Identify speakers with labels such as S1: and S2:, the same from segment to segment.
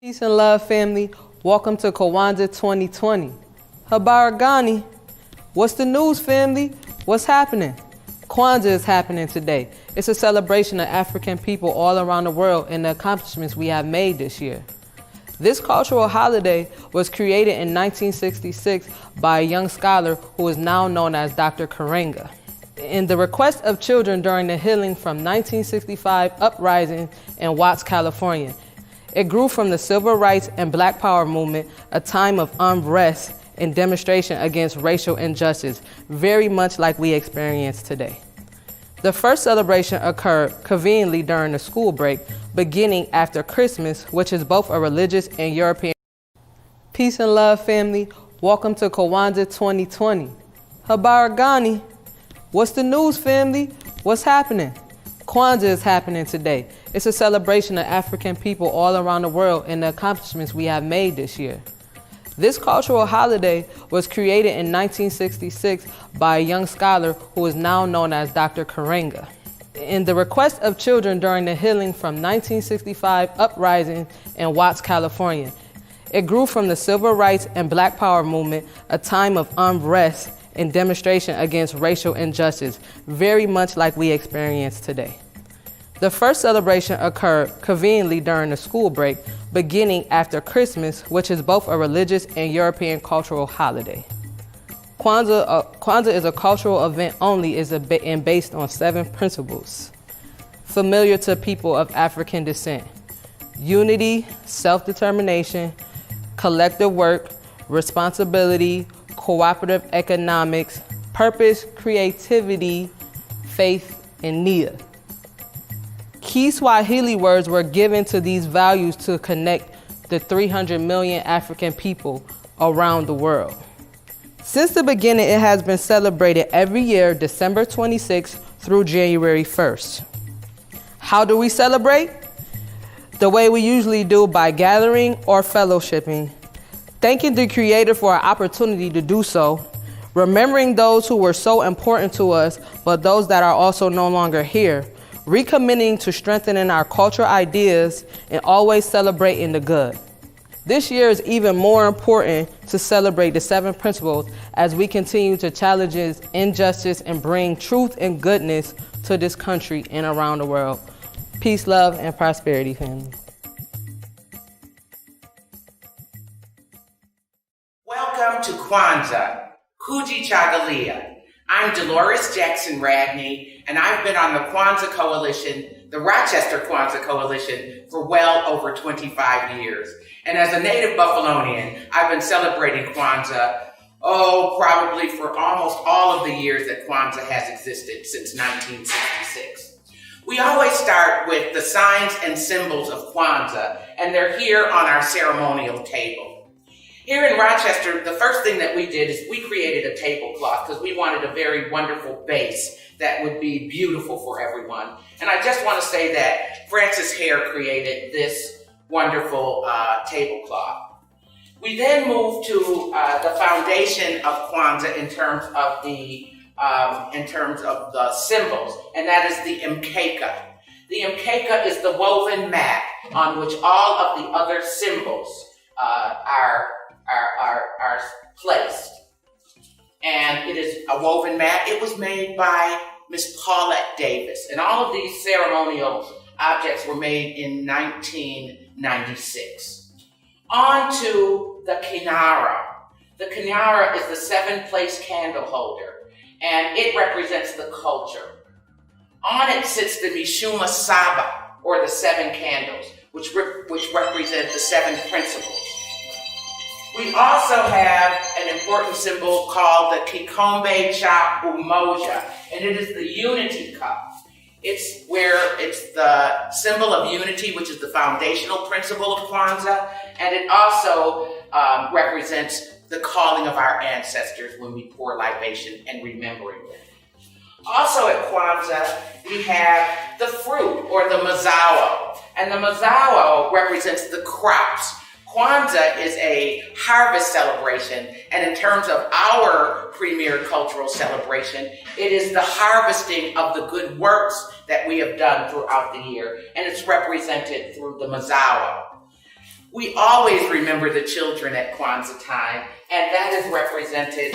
S1: Peace and love, family. Welcome to Kwanzaa 2020. Habari gani? What's the news, family? What's happening? Kwanzaa is happening today. It's a celebration of African people all around the world and the accomplishments we have made this year. This cultural holiday was created in 1966 by a young scholar who is now known as Dr. Karenga. In the request of children during the healing from 1965 uprising in Watts, California. It grew from the civil rights and Black Power movement, a time of unrest and demonstration against racial injustice, very much like we experience today. The first celebration occurred conveniently during the school break, beginning after Christmas, which is both a religious and European. Peace and love, family. Welcome to Kwanzaa 2020. Habari gani? What's the news, family? What's happening? Kwanzaa is happening today. It's a celebration of African people all around the world and the accomplishments we have made this year. This cultural holiday was created in 1966 by a young scholar who is now known as Dr. Karenga. In the request of children during the healing from 1965 uprising in Watts, California. It grew from the civil rights and Black Power movement, a time of unrest and demonstration against racial injustice, very much like we experience today. The first celebration occurred conveniently during the school break, beginning after Christmas, which is both a religious and European cultural holiday. Kwanzaa is a cultural event only and based on 7 principles familiar to people of African descent: unity, self-determination, collective work, responsibility, cooperative economics, purpose, creativity, faith, and nia. Key Swahili words were given to these values to connect the 300 million African people around the world. Since the beginning, it has been celebrated every year, December 26th through January 1st. How do we celebrate? The way we usually do, by gathering or fellowshipping, thanking the Creator for our opportunity to do so, remembering those who were so important to us, but those that are also no longer here, recommitting to strengthening our cultural ideas, and always celebrating the good. This year is even more important to celebrate the 7 principles as we continue to challenge injustice and bring truth and goodness to this country and around the world. Peace, love, and prosperity, family.
S2: Welcome to Kwanzaa, Kujichagulia. I'm Dolores Jackson Radney, and I've been on the Kwanzaa Coalition, the Rochester Kwanzaa Coalition, for well over 25 years. And as a native Buffalonian, I've been celebrating Kwanzaa, probably for almost all of the years that Kwanzaa has existed, since 1966. We always start with the signs and symbols of Kwanzaa, and they're here on our ceremonial table. Here in Rochester, the first thing that we did is we created a tablecloth because we wanted a very wonderful base that would be beautiful for everyone. And I just want to say that Francis Hare created this wonderful tablecloth. We then moved to the foundation of Kwanzaa in terms of the symbols, and that is the mkeka. The mkeka is the woven mat on which all of the other symbols are placed. And it is a woven mat. It was made by Miss Paulette Davis. And all of these ceremonial objects were made in 1996. On to the Kinara. The Kinara is the 7-place candle holder, and it represents the culture. On it sits the Mishuma Saba, or the 7 candles, which represent the 7 principles. We also have an important symbol called the Kikombe Cha Umoja, and it is the unity cup. It's the symbol of unity, which is the foundational principle of Kwanzaa, and it also represents the calling of our ancestors when we pour libation and remembering them. Also at Kwanzaa, we have the fruit, or the mazao, and the mazao represents the crops. Kwanzaa is a harvest celebration, and in terms of our premier cultural celebration, it is the harvesting of the good works that we have done throughout the year, and it's represented through the mazao. We always remember the children at Kwanzaa time, and that is represented,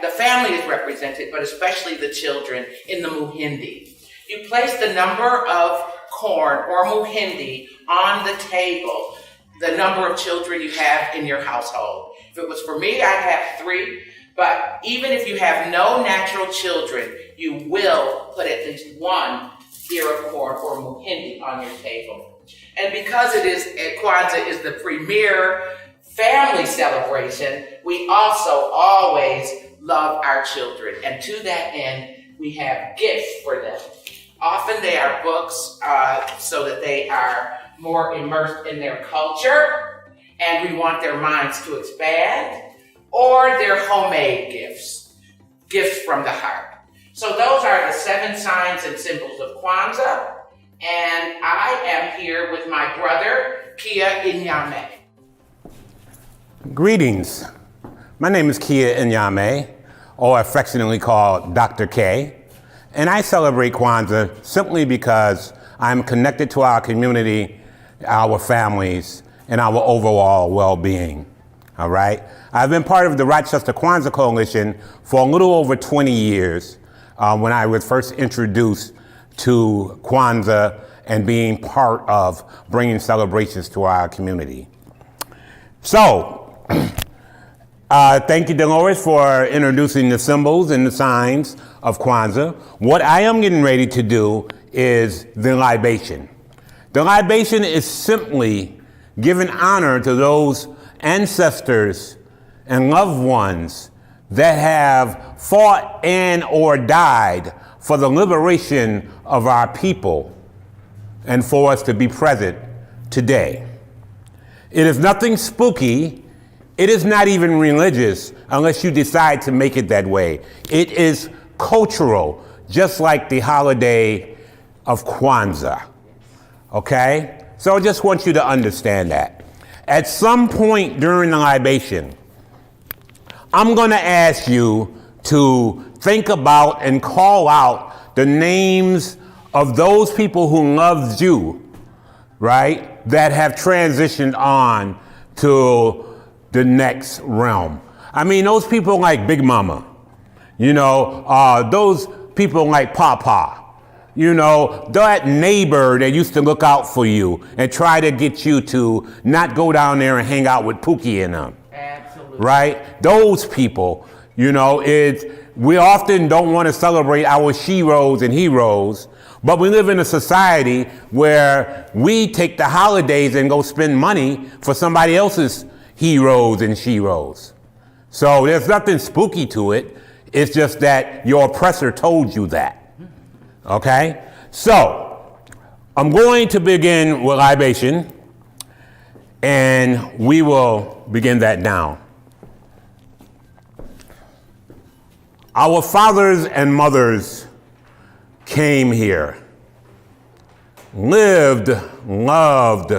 S2: the family is represented, but especially the children in the muhindi. You place the number of corn or muhindi on the table, the number of children you have in your household. If it was for me, I'd have 3, but even if you have no natural children, you will put at least 1 ear of corn or muhindi on your table. And because Kwanzaa is the premier family celebration, we also always love our children. And to that end, we have gifts for them. Often they are books so that they are more immersed in their culture and we want their minds to expand, or they're homemade gifts from the heart. So those are the 7 signs and symbols of Kwanzaa. And I am here with my brother, Kia Inyame.
S3: Greetings. My name is Kia Inyame, or affectionately called Dr. K. And I celebrate Kwanzaa simply because I'm connected to our community, our families, and our overall well-being. All right? I've been part of the Rochester Kwanzaa Coalition for a little over 20 years when I was first introduced to Kwanzaa and being part of bringing celebrations to our community. So, thank you, Dolores, for introducing the symbols and the signs of Kwanzaa. What I am getting ready to do is the libation. The libation is simply giving honor to those ancestors and loved ones that have fought and or died for the liberation of our people and for us to be present today. It is nothing spooky. It is not even religious unless you decide to make it that way. It is cultural, just like the holiday of Kwanzaa. Okay? So I just want you to understand that. At some point during the libation, I'm going to ask you to think about and call out the names of those people who loved you, right, that have transitioned on to the next realm. I mean, those people like Big Mama, you know, those people like Papa, you know, that neighbor that used to look out for you and try to get you to not go down there and hang out with Pookie and them.
S2: Absolutely.
S3: Right? Those people, you know, we often don't want to celebrate our sheroes and heroes, but we live in a society where we take the holidays and go spend money for somebody else's heroes and sheroes. So there's nothing spooky to it. It's just that your oppressor told you that. Okay? So I'm going to begin with libation, and we will begin that now. Our fathers and mothers came here, lived, loved,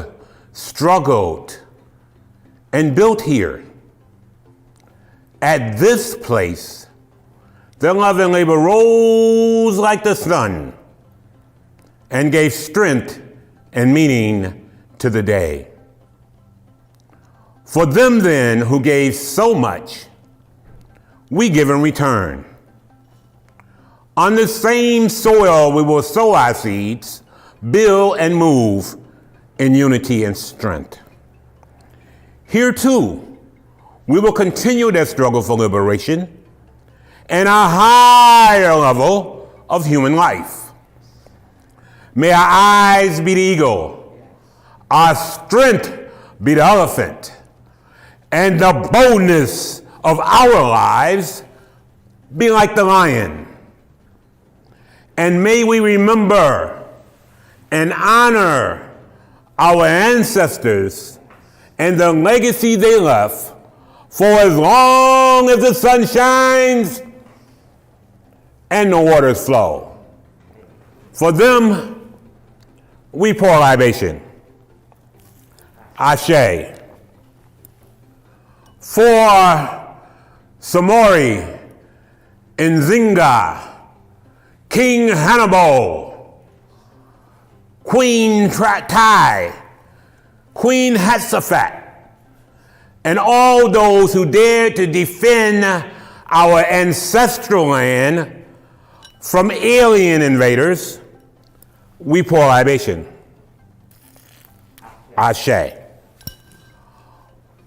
S3: struggled, and built here. At this place, their love and labor rose like the sun and gave strength and meaning to the day. For them then who gave so much, we give in return. On the same soil we will sow our seeds, build and move in unity and strength. Here too, we will continue that struggle for liberation and a higher level of human life. May our eyes be the eagle, our strength be the elephant, and the boldness of our lives be like the lion. And may we remember and honor our ancestors and the legacy they left for as long as the sun shines and the waters flow. For them, we pour libation. Ashe. For Samori, Nzinga, King Hannibal, Queen Tai, Queen Hetzafat, and all those who dared to defend our ancestral land from alien invaders, we pour libation. Ashe.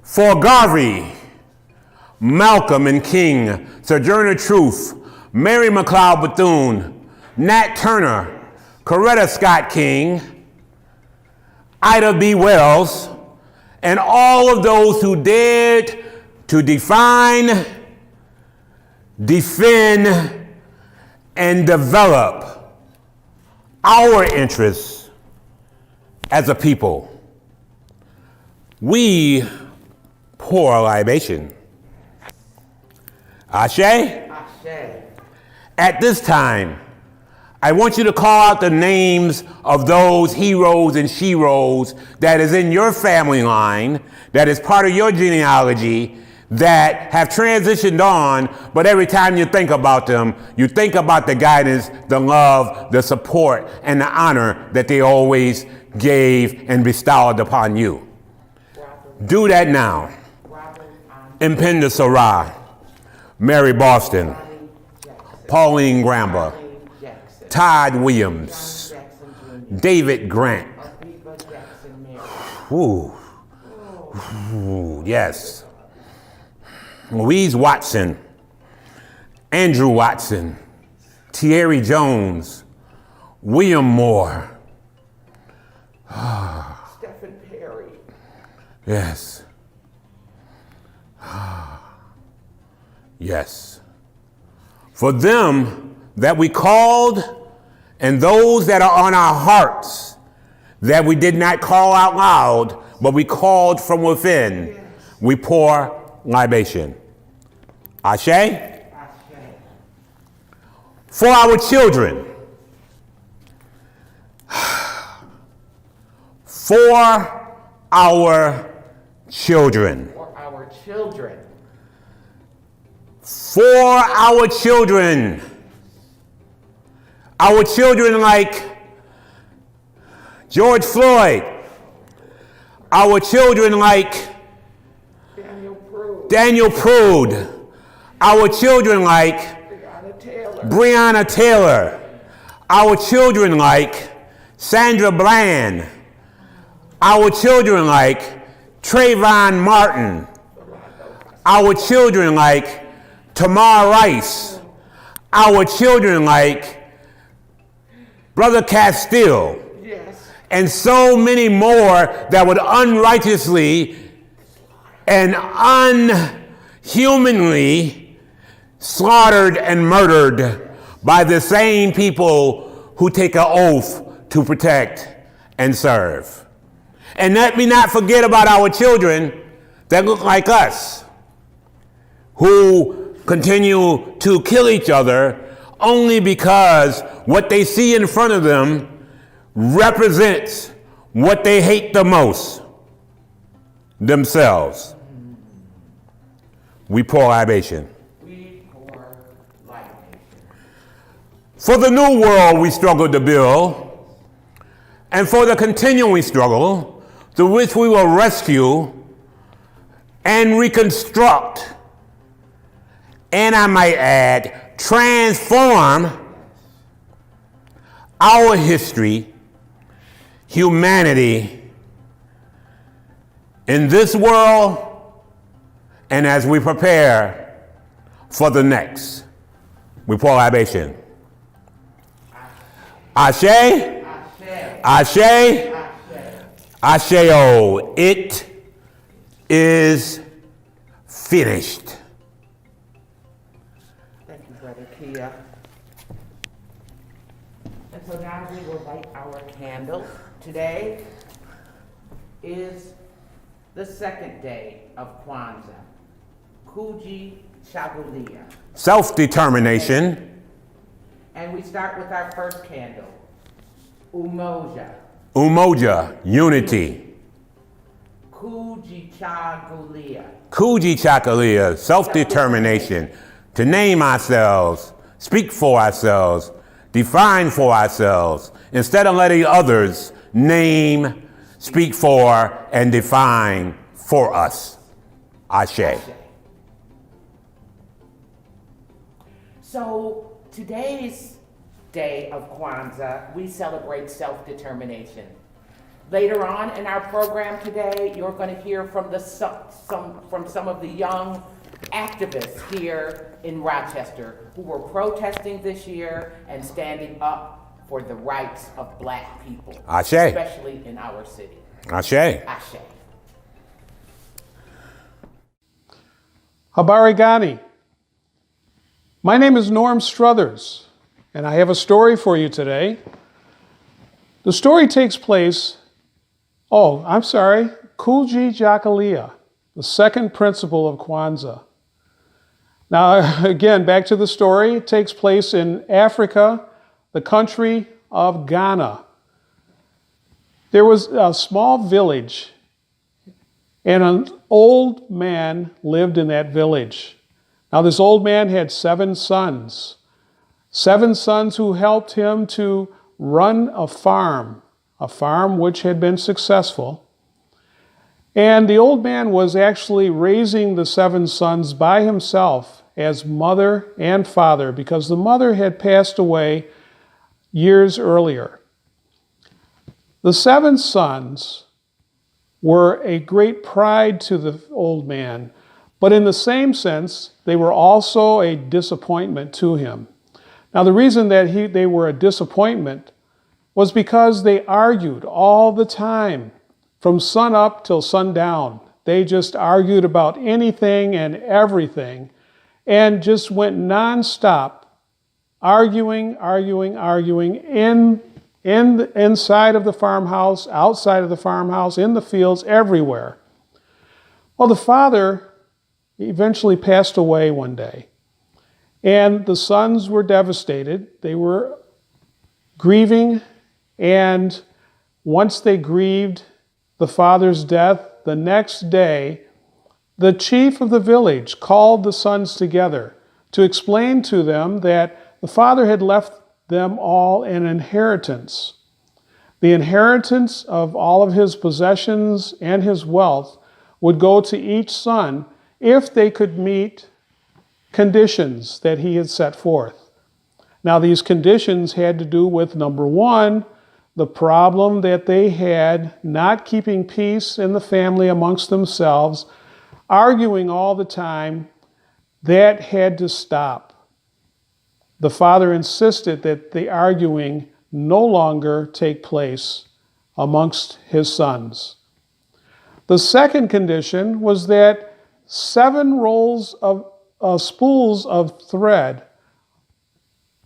S3: For Garvey, Malcolm and King, Sojourner Truth, Mary McLeod Bethune, Nat Turner, Coretta Scott King, Ida B. Wells, and all of those who dared to define, defend, and develop our interests as a people. We pour a libation. Ashe?
S2: Ashe.
S3: At this time, I want you to call out the names of those heroes and sheroes that is in your family line, that is part of your genealogy, that have transitioned on, but every time you think about them, you think about the guidance, the love, the support, and the honor that they always gave and bestowed upon you. Do that now. Impinda Sarah, Mary Boston, Pauline Gramba, Todd Williams, David Grant. Ooh. Ooh, yes. Louise Watson, Andrew Watson, Thierry Jones, William Moore.
S2: Stephen Perry.
S3: Yes. Yes. For them that we called and those that are on our hearts that we did not call out loud, but we called from within, we pour libation. Ashe?
S2: Ashe.
S3: For our children. For our children.
S2: For our children.
S3: For our children. Our children like George Floyd. Our children like Daniel Prude. Our children like Breonna Taylor. Our children like Sandra Bland. Our children like Trayvon Martin. Our children like Tamar Rice. Our children like Brother Castile.
S2: Yes.
S3: And so many more that would unrighteously and unhumanly slaughtered and murdered by the same people who take an oath to protect and serve. And let me not forget about our children that look like us, who continue to kill each other only because what they see in front of them represents what they hate the most, themselves. We pour libation.
S2: We pour libation.
S3: For the new world we struggle to build, and for the continuing struggle through which we will rescue and reconstruct, and I might add, transform our history, humanity, in this world, and as we prepare for the next. We pour libation. Ashe? Ashe? Ashe-o. It is finished.
S2: Thank you, Brother Kia. And so now we will light our candles. Today is the second day of Kwanzaa, Kujichagulia.
S3: Self-determination.
S2: And we start with our first candle, Umoja.
S3: Umoja, unity.
S2: Kujichagulia.
S3: Kujichagulia, self-determination. To name ourselves, speak for ourselves, define for ourselves, instead of letting others name, speak for, and define for us. Ashe.
S2: So today's day of Kwanzaa, we celebrate self-determination. Later on in our program today, you're going to hear from some of the young activists here in Rochester who were protesting this year and standing up for the rights of Black people,
S3: Ashe.
S2: especially in our city.
S3: Ashe.
S2: Ashe.
S4: Habari gani. My name is Norm Struthers, and I have a story for you today. The story takes place, Kujichagulia, the second principle of Kwanzaa. Now, again, back to the story. It takes place in Africa, the country of Ghana. There was a small village, and an old man lived in that village. Now, this old man had 7 sons who helped him to run a farm which had been successful. And the old man was actually raising the 7 sons by himself as mother and father, because the mother had passed away years earlier. The 7 sons were a great pride to the old man, but in the same sense, they were also a disappointment to him. Now, the reason that they were a disappointment was because they argued all the time, from sun up till sundown. They just argued about anything and everything, and just went nonstop, arguing inside of the farmhouse, outside of the farmhouse, in the fields, everywhere. Well, the father eventually passed away one day, and the sons were devastated. They were grieving, and once they grieved the father's death, the next day, the chief of the village called the sons together to explain to them that the father had left them all an inheritance. The inheritance of all of his possessions and his wealth would go to each son if they could meet conditions that he had set forth. Now, these conditions had to do with, number 1, the problem that they had not keeping peace in the family amongst themselves, arguing all the time. That had to stop. The father insisted that the arguing no longer take place amongst his sons. The second condition was that 7 rolls of spools of thread,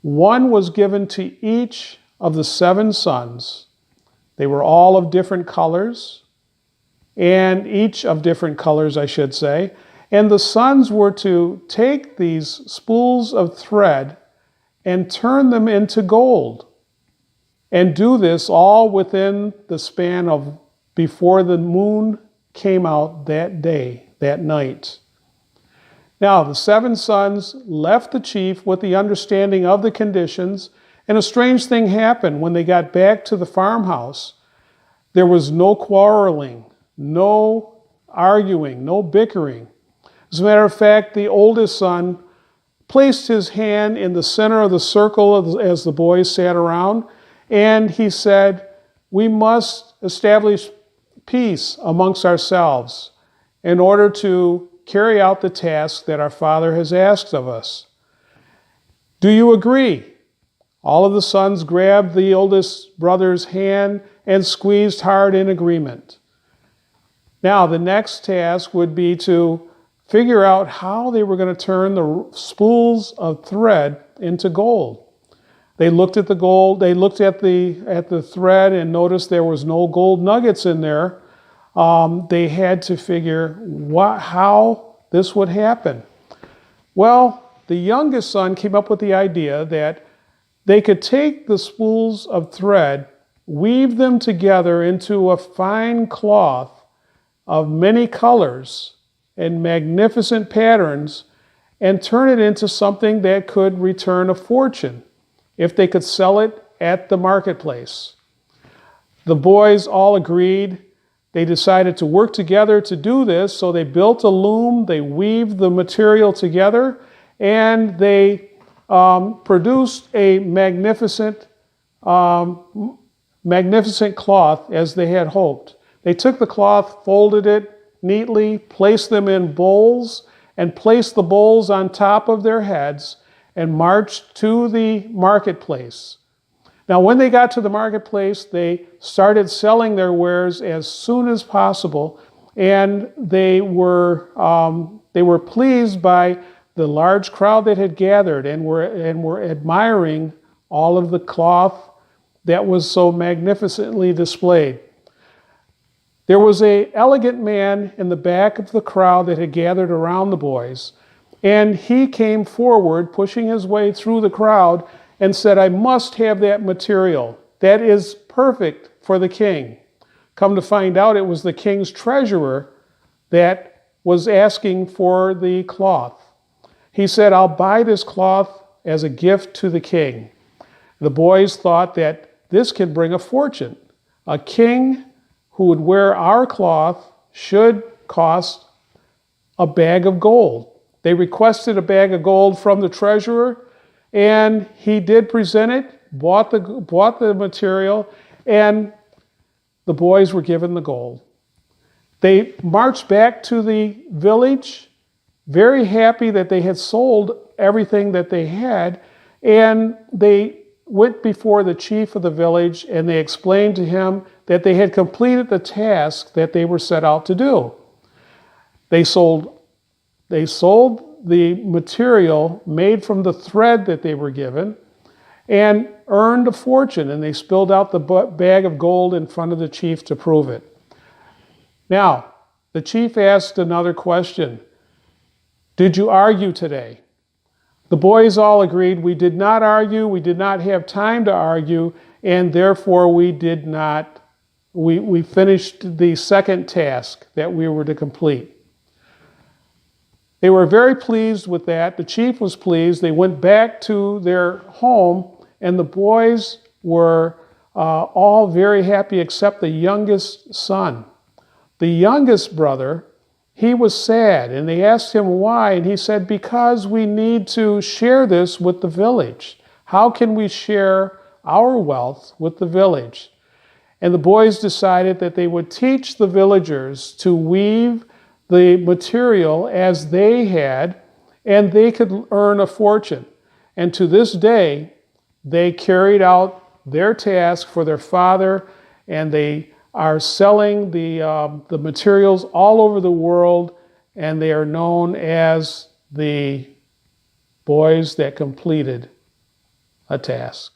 S4: one was given to each of the 7 sons. They were all of different colors, and each of different colors, I should say. And the sons were to take these spools of thread and turn them into gold, and do this all within the span of before the moon came out that day, that night. Now, the 7 sons left the chief with the understanding of the conditions, and a strange thing happened. When they got back to the farmhouse, there was no quarreling, no arguing, no bickering. As a matter of fact, the oldest son placed his hand in the center of the circle as the boys sat around, and he said, "We must establish peace amongst ourselves in order to carry out the task that our Father has asked of us. Do you agree?" All of the sons grabbed the oldest brother's hand and squeezed hard in agreement. Now, the next task would be to figure out how they were going to turn the spools of thread into gold. They looked at the gold, they looked at the thread and noticed there was no gold nuggets in there. They had to figure how this would happen. Well, the youngest son came up with the idea that they could take the spools of thread, weave them together into a fine cloth of many colors and magnificent patterns, and turn it into something that could return a fortune if they could sell it at the marketplace. The boys all agreed. They decided to work together to do this, so they built a loom, they weaved the material together, and they produced a magnificent cloth as they had hoped. They took the cloth, folded it neatly, placed them in bowls, and placed the bowls on top of their heads and marched to the marketplace. Now, when they got to the marketplace, they started selling their wares as soon as possible, and they were pleased by the large crowd that had gathered and were admiring all of the cloth that was so magnificently displayed. There was an elegant man in the back of the crowd that had gathered around the boys, and he came forward, pushing his way through the crowd, and said, "I must have that material. That is perfect for the king." Come to find out, it was the king's treasurer that was asking for the cloth. He said, "I'll buy this cloth as a gift to the king." The boys thought that this could bring a fortune. A king who would wear our cloth should cost a bag of gold. They requested a bag of gold from the treasurer, and he did present it, bought the material, and the boys were given the gold. They marched back to the village, very happy that they had sold everything that they had, and they went before the chief of the village, and they explained to him that they had completed the task that they were set out to do. They sold the material made from the thread that they were given and earned a fortune, and they spilled out the bag of gold in front of the chief to prove it. Now, the chief asked another question. "Did you argue today?" The boys all agreed, "We did not argue, we did not have time to argue, and therefore we finished the second task that we were to complete." They were very pleased with that. The chief was pleased. They went back to their home, and the boys were all very happy except the youngest son. The youngest brother, he was sad, and they asked him why, and he said, "Because we need to share this with the village. How can we share our wealth with the village?" And the boys decided that they would teach the villagers to weave the material as they had, and they could earn a fortune. And to this day, they carried out their task for their father, and they are selling the materials all over the world, and they are known as the boys that completed a task.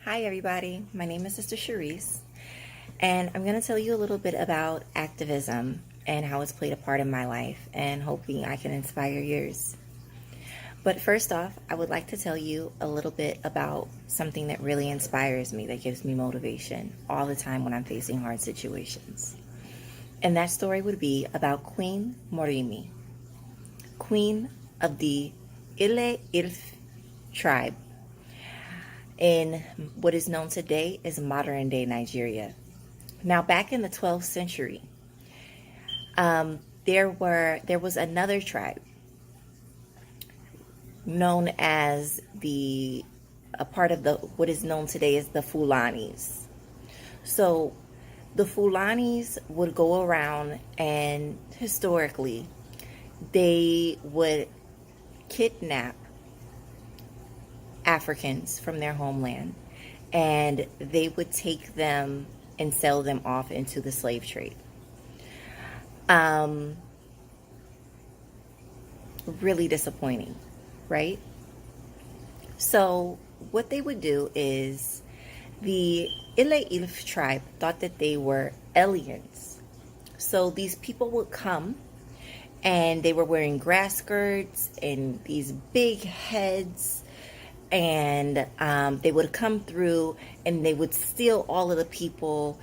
S5: Hi everybody, my name is Sister Charisse, and I'm going to tell you a little bit about activism and how it's played a part in my life, and hoping I can inspire yours. But first off, I would like to tell you a little bit about something that really inspires me, that gives me motivation all the time when I'm facing hard situations. And that story would be about Queen Morimi, queen of the Ile Ilf tribe in what is known today as modern-day Nigeria. Now, back in the 12th century, there was another tribe known as a part of what is known today as the Fulanis. So the Fulanis would go around, and historically they would kidnap Africans from their homeland, and they would take them and sell them off into the slave trade. Really disappointing, right? So what they would do is, the Ile Ilf tribe thought that they were aliens. So these people would come, and they were wearing grass skirts and these big heads, and they would come through and they would steal all of the people,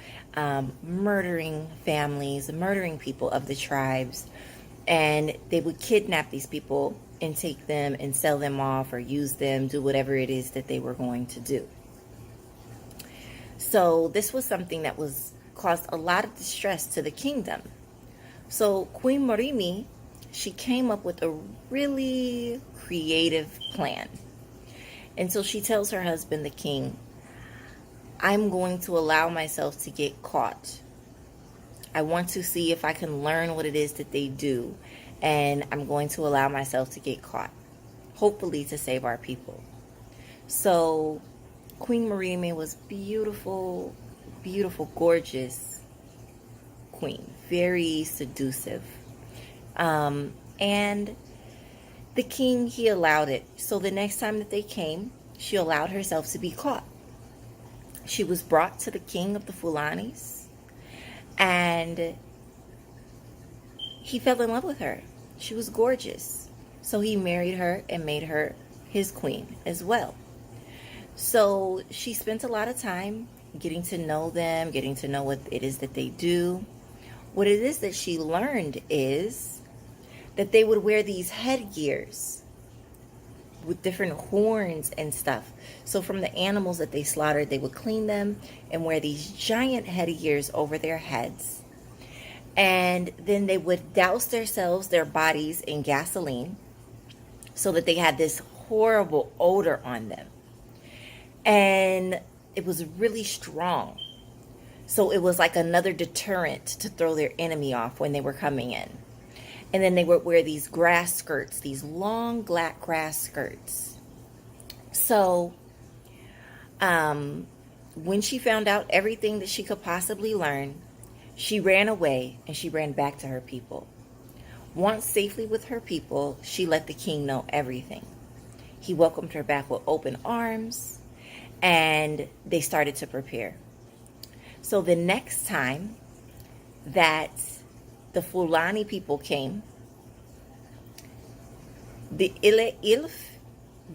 S5: murdering families, murdering people of the tribes. And they would kidnap these people and take them and sell them off or use them, do whatever it is that they were going to do. So this was something that caused a lot of distress to the kingdom. So Queen Morimi, she came up with a really creative plan. And so she tells her husband, the king, I'm going to allow myself to get caught. I want to see if I can learn what it is that they do. And I'm going to allow myself to get caught, hopefully to save our people. So Queen Morimi was beautiful, beautiful, gorgeous queen, very seductive. And the king, he allowed it. So the next time that they came, she allowed herself to be caught. She was brought to the king of the Fulanis, and he fell in love with her. She was gorgeous. So he married her and made her his queen as well. So she spent a lot of time getting to know them, getting to know what it is that they do. What it is that she learned is that they would wear these headgears with different horns and stuff. So from the animals that they slaughtered, they would clean them and wear these giant headgears over their heads. And then they would douse their bodies in gasoline so that they had this horrible odor on them. And it was really strong. So it was like another deterrent to throw their enemy off when they were coming in. And then they would wear these grass skirts, these long black grass skirts. So when she found out everything that she could possibly learn, she ran away and she ran back to her people. Once safely with her people, she let the king know everything. He welcomed her back with open arms, and they started to prepare. So the next time that the Fulani people came, the Ilf,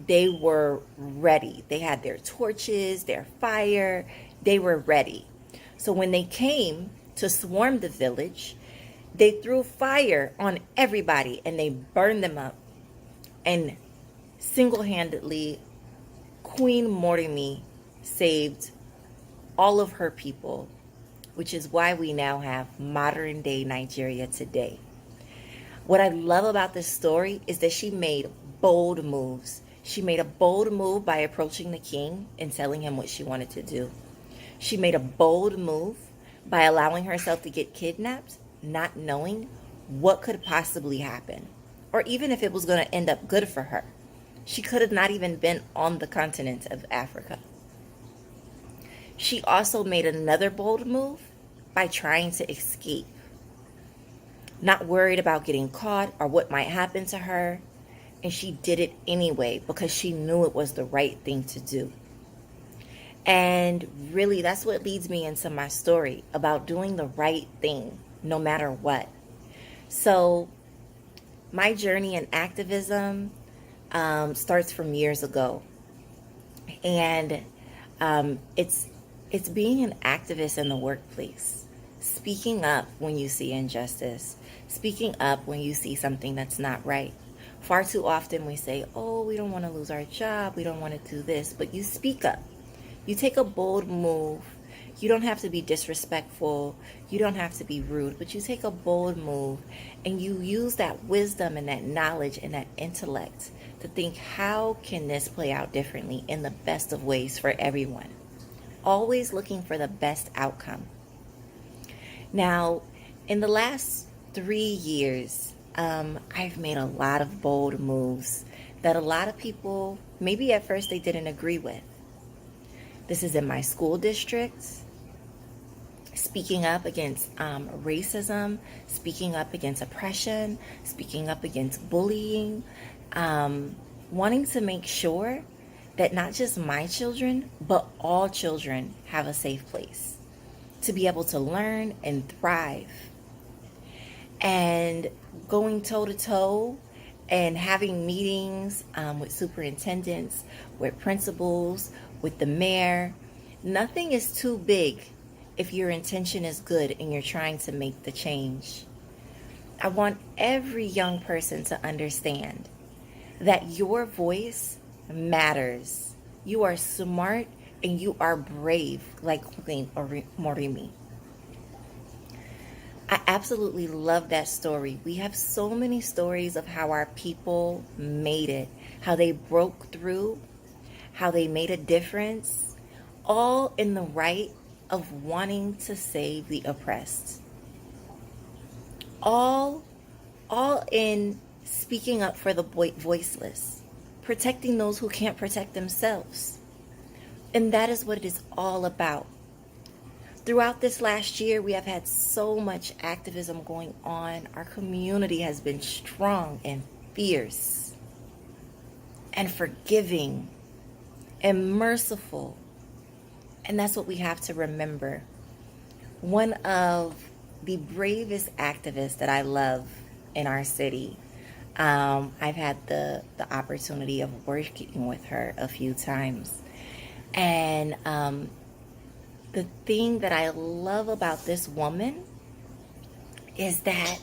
S5: they were ready. They had their torches, their fire, they were ready. So when they came to swarm the village, they threw fire on everybody and they burned them up. And single-handedly, Queen Morimi saved all of her people, which is why we now have modern-day Nigeria today. What I love about this story is that she made bold moves. She made a bold move by approaching the king and telling him what she wanted to do. She made a bold move by allowing herself to get kidnapped, not knowing what could possibly happen, or even if it was going to end up good for her. She could have not even been on the continent of Africa. She also made another bold move by trying to escape, not worried about getting caught or what might happen to her. And she did it anyway because she knew it was the right thing to do. And really, that's what leads me into my story about doing the right thing no matter what. So my journey in activism starts from years ago. And it's being an activist in the workplace, speaking up when you see injustice, speaking up when you see something that's not right. Far too often we say, oh, we don't want to lose our job, we don't want to do this, but you speak up. You take a bold move. You don't have to be disrespectful. You don't have to be rude, but you take a bold move and you use that wisdom and that knowledge and that intellect to think, how can this play out differently in the best of ways for everyone? Always looking for the best outcome. Now, in the last 3 years, I've made a lot of bold moves that a lot of people, maybe at first they didn't agree with. This is in my school district, speaking up against racism, speaking up against oppression, speaking up against bullying, wanting to make sure that not just my children, but all children have a safe place to be able to learn and thrive. And going toe-to-toe and having meetings with superintendents, with principals, with the mayor. Nothing is too big if your intention is good and you're trying to make the change. I want every young person to understand that your voice matters. You are smart and you are brave, like Queen Morimi. I absolutely love that story. We have so many stories of how our people made it, how they broke through, how they made a difference, all in the right of wanting to save the oppressed. All in speaking up for the voiceless, protecting those who can't protect themselves. And that is what it is all about. Throughout this last year, we have had so much activism going on. Our community has been strong and fierce and forgiving and merciful. And that's what we have to remember. One of the bravest activists that I love in our city, I've had the opportunity of working with her a few times. And the thing that I love about this woman is that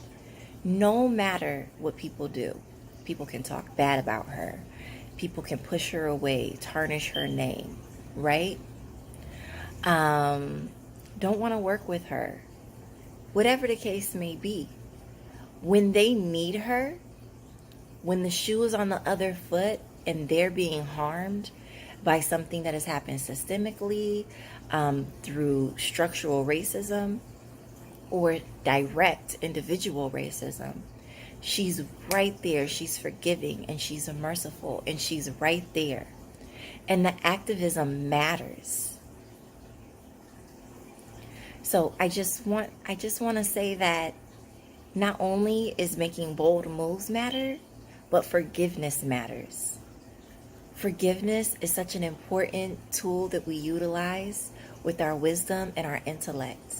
S5: no matter what people do, people can talk bad about her, people can push her away, tarnish her name, right? Don't want to work with her, whatever the case may be. When they need her, when the shoe is on the other foot and they're being harmed by something that has happened systemically, through structural racism or direct individual racism, she's right there. She's forgiving and she's merciful and she's right there. And the activism matters. So I just want to say that not only is making bold moves matter, but forgiveness matters. Forgiveness is such an important tool that we utilize with our wisdom and our intellect.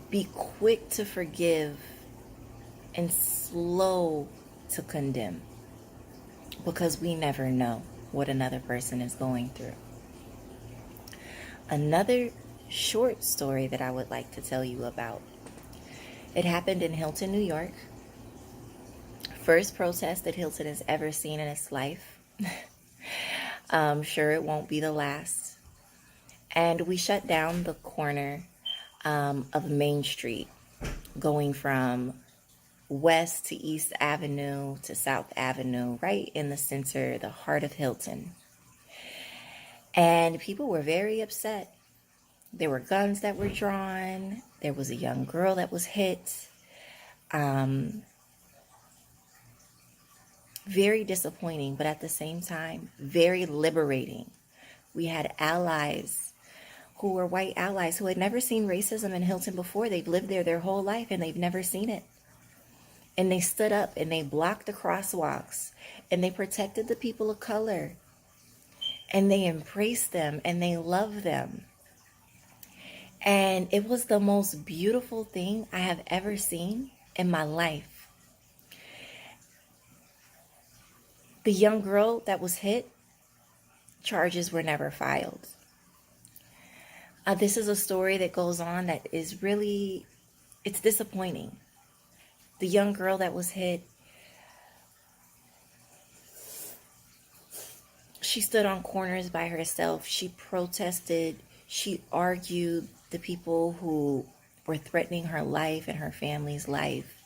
S5: Be quick to forgive and slow to condemn, because we never know what another person is going through. Another short story that I would like to tell you about. It happened in Hilton, New York. First protest that Hilton has ever seen in its life. I'm sure it won't be the last. And we shut down the corner of Main Street, going from West to East Avenue to South Avenue, right in the center, the heart of Hilton. And people were very upset. There were guns that were drawn. There was a young girl that was hit. Very disappointing, but at the same time, very liberating. We had allies who were white allies who had never seen racism in Hilton before. They've lived there their whole life and they've never seen it. And they stood up and they blocked the crosswalks and they protected the people of color and they embraced them and they loved them. And it was the most beautiful thing I have ever seen in my life. The young girl that was hit, charges were never filed. This is a story that goes on that is really, it's disappointing. The young girl that was hit, she stood on corners by herself. She protested. She argued the people who were threatening her life and her family's life.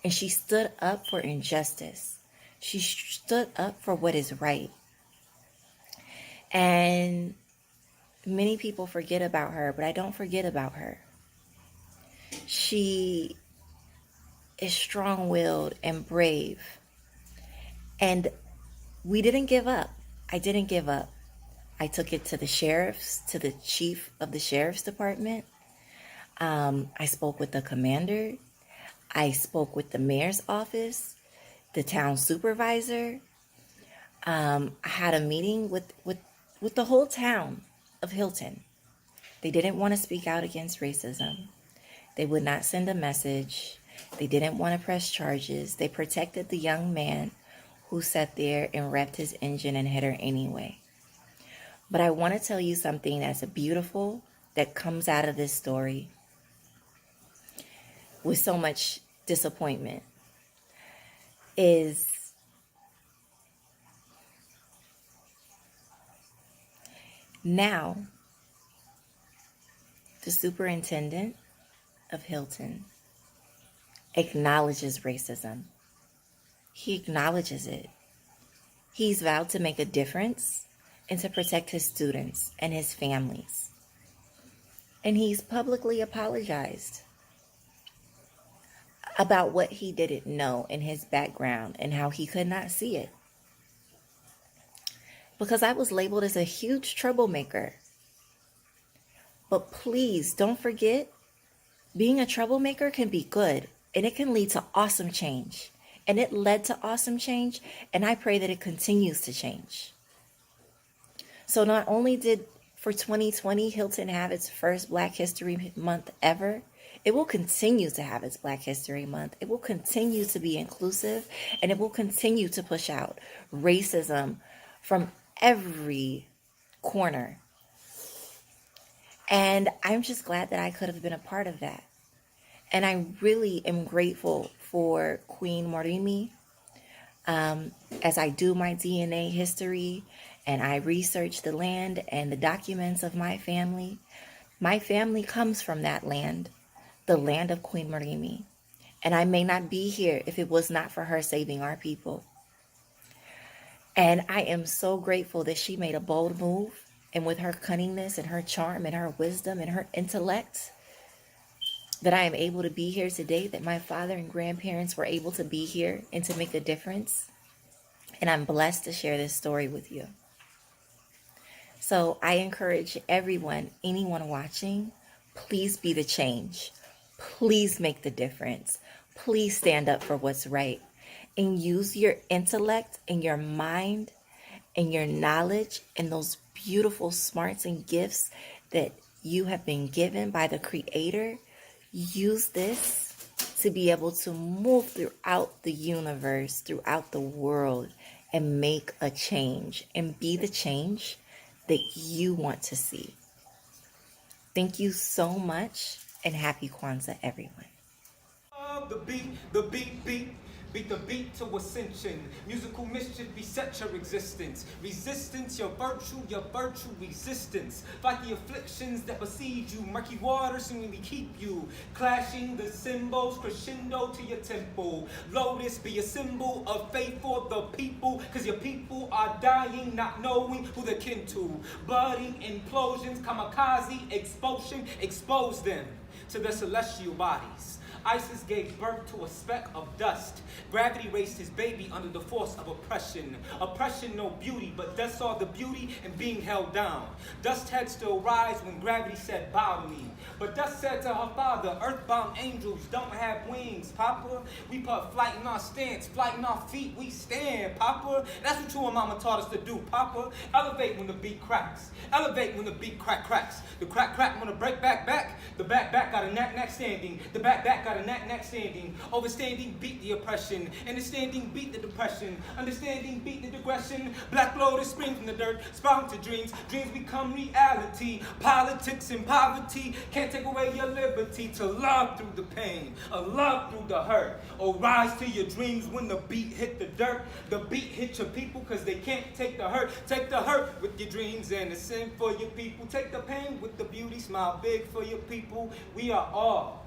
S5: And she stood up for injustice. She stood up for what is right. And many people forget about her, but I don't forget about her. She is strong-willed and brave. And we didn't give up. I didn't give up. I took it to the sheriffs, to the chief of the sheriff's department. I spoke with the commander. I spoke with the mayor's office, the town supervisor. I had a meeting with the whole town of Hilton. They didn't want to speak out against racism. They would not send a message. They didn't want to press charges. They protected the young man who sat there and revved his engine and hit her anyway. But I want to tell you something that's beautiful that comes out of this story. with so much disappointment is now the superintendent of Hilton acknowledges racism. He acknowledges it. He's vowed to make a difference and to protect his students and his families. And he's publicly apologized about what he didn't know in his background and how he could not see it. Because I was labeled as a huge troublemaker. But please don't forget, being a troublemaker can be good and it can lead to awesome change. And it led to awesome change, and I pray that it continues to change. So not only did for 2020 Hilton have its first Black History Month ever, it will continue to have its Black History Month. It will continue to be inclusive, and it will continue to push out racism from every corner. And I'm just glad that I could have been a part of that. And I really am grateful for Queen Morimi as I do my DNA history and I research the land and the documents of my family. My family comes from that land, the land of Queen Morimi. And I may not be here if it was not for her saving our people. And I am so grateful that she made a bold move. And with her cunningness and her charm and her wisdom and her intellect, that I am able to be here today, that my father and grandparents were able to be here and to make a difference. And I'm blessed to share this story with you. So I encourage everyone, anyone watching, please be the change. Please make the difference. Please stand up for what's right. And use your intellect and your mind and your knowledge and those beautiful smarts and gifts that you have been given by the Creator. Use this to be able to move throughout the universe, throughout the world, and make a change and be the change that you want to see. Thank you so much, and happy Kwanzaa, everyone.
S6: Beat the beat to ascension. Musical mischief beset your existence. Resistance, your virtue, resistance. Fight the afflictions that besiege you. Murky waters seemingly keep you. Clashing the cymbals, crescendo to your temple. Lotus be a symbol of faith for the people. Cause your people are dying, not knowing who they're kin to. Budding implosions, kamikaze, expulsion. Expose them to their celestial bodies. Isis gave birth to a speck of dust. Gravity raised his baby under the force of oppression. Oppression, no beauty, but dust saw the beauty in being held down. Dust had still rise when gravity said, bow to me. But dust said to her father, earthbound angels don't have wings, Papa. We put flight in our stance, flight in our feet, we stand, Papa. That's what you and Mama taught us to do, Papa. Elevate when the beat cracks. Elevate when the beat cracks. The crack when the break back. The back got a knack standing. The back got a knack standing. Overstanding beat the oppression. Understanding beat the depression. Understanding beat the digression. Black lotus spring from the dirt. Sprout to dreams. Dreams become reality. Politics and poverty can't take away your liberty to love through the pain. A love through the hurt. Or rise to your dreams when the beat hit the dirt. The beat hit your people cause they can't take the hurt. Take the hurt with your dreams and the sin for your people. Take the pain with the beauty. Smile big for your people. We are all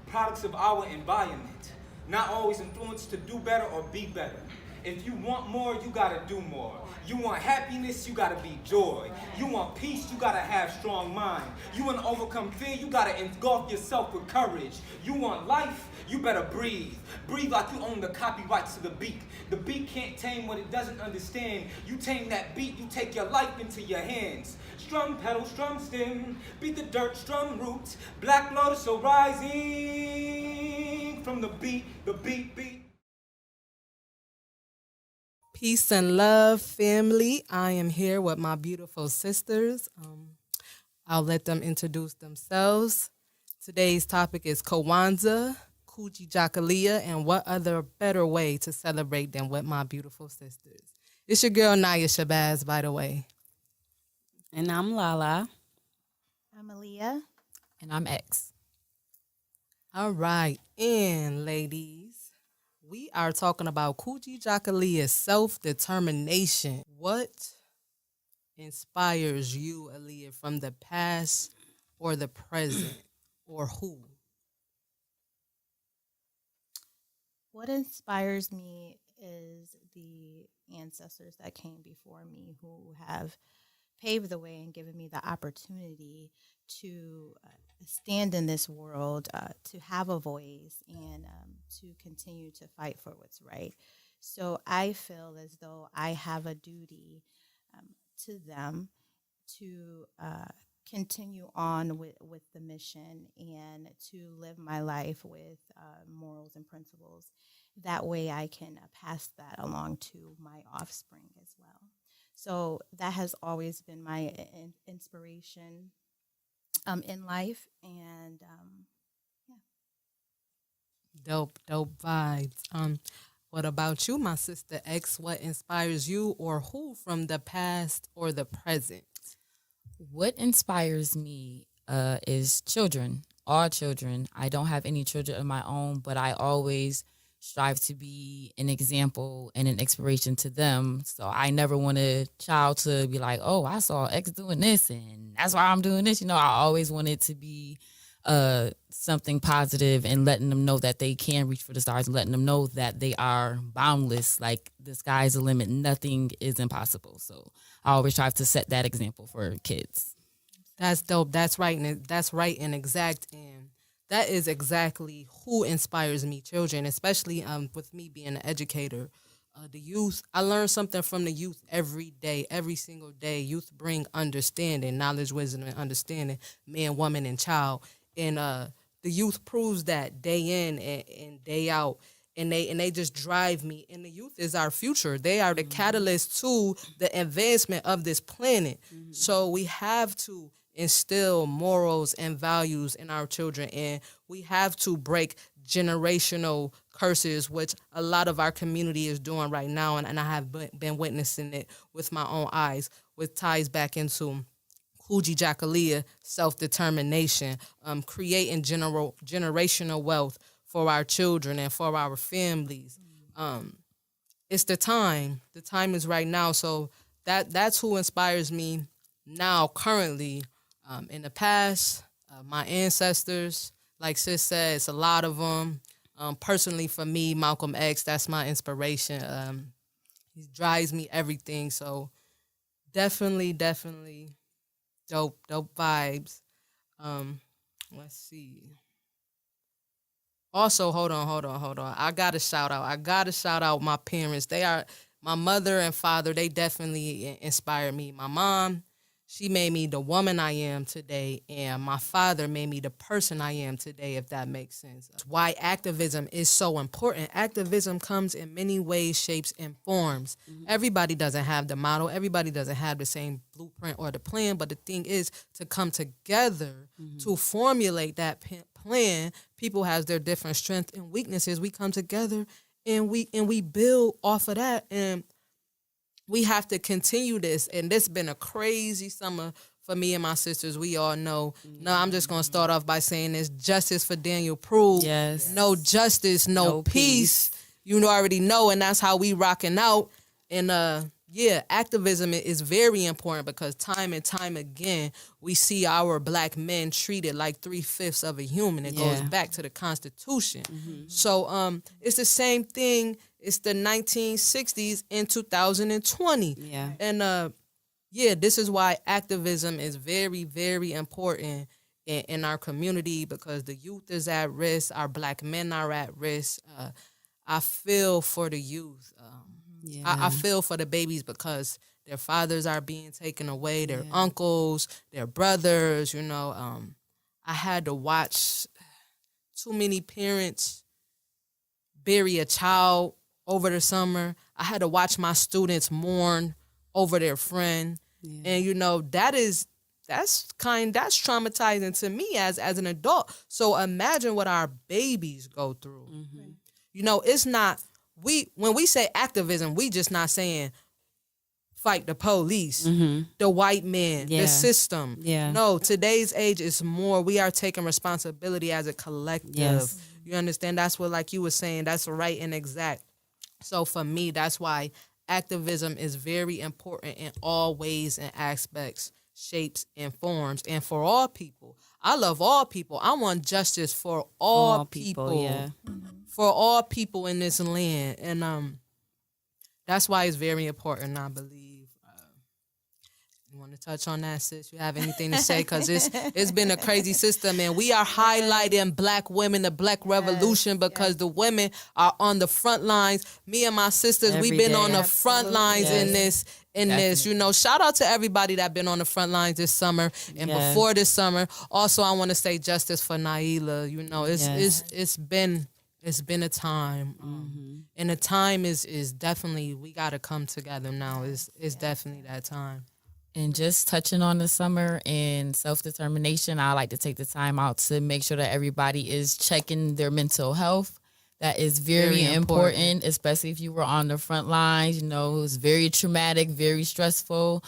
S6: products of our environment, not always influenced to do better or be better. If you want more, you gotta do more. You want happiness, you gotta be joy. You want peace, you gotta have strong mind. You want to overcome fear, you gotta engulf yourself with courage. You want life, you better breathe. Breathe like you own the copyrights to the beat. The beat can't tame what it doesn't understand. You tame that beat, you take your life into your hands. Strum pedal, strum stem, beat the dirt, strum roots. Black lotus are rising from the beat, beat.
S1: Peace and love, family. I am here with my beautiful sisters. I'll let them introduce themselves. Today's topic is Kwanzaa, Kujichagulia, and what other better way to celebrate than with my beautiful sisters. It's your girl, Naya Shabazz, by the way.
S7: And I'm Lala.
S8: I'm Aaliyah.
S7: And I'm X.
S1: All right, and ladies, we are talking about Kujichagulia, self-determination. What inspires you, Aaliyah, from the past or the present, or who?
S7: What inspires me is the ancestors that came before me who have paved the way and given me the opportunity to stand in this world, to have a voice, and to continue to fight for what's right. So I feel as though I have a duty to them to continue on with the mission and to live my life with morals and principles. That way I can pass that along to my offspring as well. So that has always been my inspiration in life. And yeah.
S1: Dope vibes. What about you, my sister X? What inspires you, or who from the past or the present?
S8: What inspires me is children, all children. I don't have any children of my own, but I always strive to be an example and an inspiration to them. So I never want a child to be like, oh, I saw X doing this and that's why I'm doing this. I always want it to be something positive and letting them know that they can reach for the stars and letting them know that they are boundless. Like the sky's the limit. Nothing is impossible. So I always try to set that example for kids.
S1: That's dope. That's right. And that's right and exact. And that is exactly who inspires me, children, especially with me being an educator. The youth, I learn something from the youth every day, every single day. Youth bring understanding, knowledge, wisdom, and understanding, man, woman, and child. And the youth proves that day in and day out. And they just drive me. And the youth is our future. They are the catalyst to the advancement of this planet. So we have to instill morals and values in our children, and we have to break generational curses, which a lot of our community is doing right now, and I have been witnessing it with my own eyes, which ties back into Kujichagulia, self-determination, creating generational wealth for our children and for our families. It's the time. The time is right now. So that's who inspires me now, currently. In the past, my ancestors, like sis said, it's a lot of them. Personally, for me, Malcolm X, that's my inspiration. He drives me everything. So definitely dope vibes. Let's see. Also, hold on. I gotta shout out my parents. They are my mother and father. They definitely inspired me. My mom, she made me the woman I am today, and my father made me the person I am today, if that makes sense. That's why activism is so important. Activism comes in many ways, shapes, and forms. Everybody doesn't have the model. Everybody doesn't have the same blueprint or the plan, but the thing is to come together to formulate that plan. People have their different strengths and weaknesses. We come together and we build off of that, and we have to continue this. And this has been a crazy summer for me and my sisters. We all know. No, I'm just going to start off by saying this. Justice for Daniel Prue.
S8: Yes.
S1: No justice, no peace. You already know, and that's how we rocking out. And activism is very important because time and time again, we see our black men treated like 3/5 of a human. It goes back to the Constitution. So it's the same thing. It's the 1960s in 2020.
S8: Yeah.
S1: And this is why activism is very, very important in our community, because the youth is at risk. Our black men are at risk. I feel for the youth. I feel for the babies because their fathers are being taken away, their uncles, their brothers, I had to watch too many parents bury a child over the summer. I had to watch my students mourn over their friend. And that's traumatizing to me as an adult. So imagine what our babies go through. It's not when we say activism, we just not saying fight the police, the white man, the system.
S9: Yeah.
S1: No, today's age is more. We are taking responsibility as a collective.
S9: Yes.
S1: You understand? That's what, like you were saying, that's right and exact. So for me, that's why activism is very important in all ways and aspects, shapes, and forms. And for all people. I love all people. I want justice for all people.
S9: Yeah.
S1: For all people in this land. And that's why it's very important, I believe. You want to touch on that, sis? You have anything to say? Because it's been a crazy system, and we are highlighting Black women, the Black revolution, because the women are on the front lines. Me and my sisters, we've been on the front lines in this. You know, shout out to everybody that been on the front lines this summer and before this summer. Also, I want to say justice for Naila. You know, it's been a time, and the time is definitely, we got to come together now. It's definitely that time.
S8: And just touching on the summer and self-determination, I like to take the time out to make sure that everybody is checking their mental health. That is very important, especially if you were on the front lines. You know, it was very traumatic, very stressful.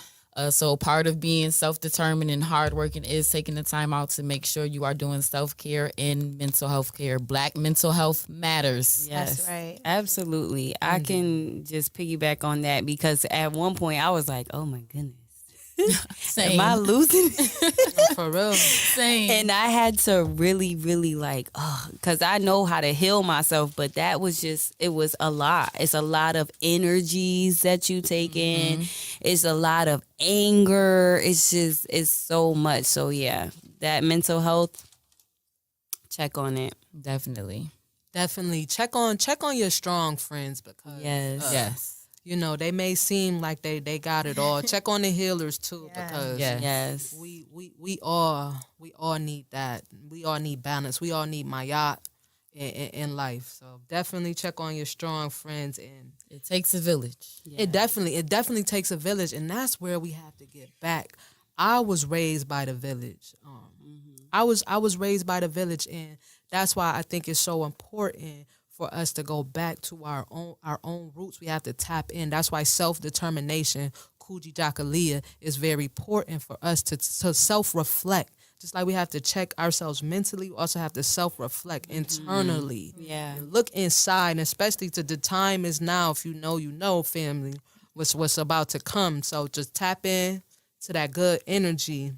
S8: So part of being self-determined and hardworking is taking the time out to make sure you are doing self-care and mental health care. Black mental health matters.
S9: Yes,
S7: That's right.
S9: Absolutely. I can just piggyback on that because at one point I was like, oh my goodness.
S8: Same.
S9: Am I losing?
S1: For real.
S8: Same.
S9: And I had to really, really because I know how to heal myself, but that was it was a lot. It's a lot of energies that you take in. It's a lot of anger. It's so much. So yeah, that mental health, check on it.
S8: Definitely.
S1: Definitely. Check on your strong friends, because
S9: Yes.
S1: you know, they may seem like they got it all. Check on the healers too, because we all need that. We all need balance. We all need mayat in life. So definitely check on your strong friends, and
S8: It takes a village.
S1: Yeah. It definitely takes a village, and that's where we have to get back. I was raised by the village. I was raised by the village, and that's why I think it's so important for us to go back to our own roots. We have to tap in. That's why self-determination, Kujichagulia, is very important for us to self-reflect. Just like we have to check ourselves mentally, we also have to self-reflect internally.
S9: Yeah.
S1: And look inside, and especially to the time is now. If you know, family, what's about to come. So just tap in to that good energy.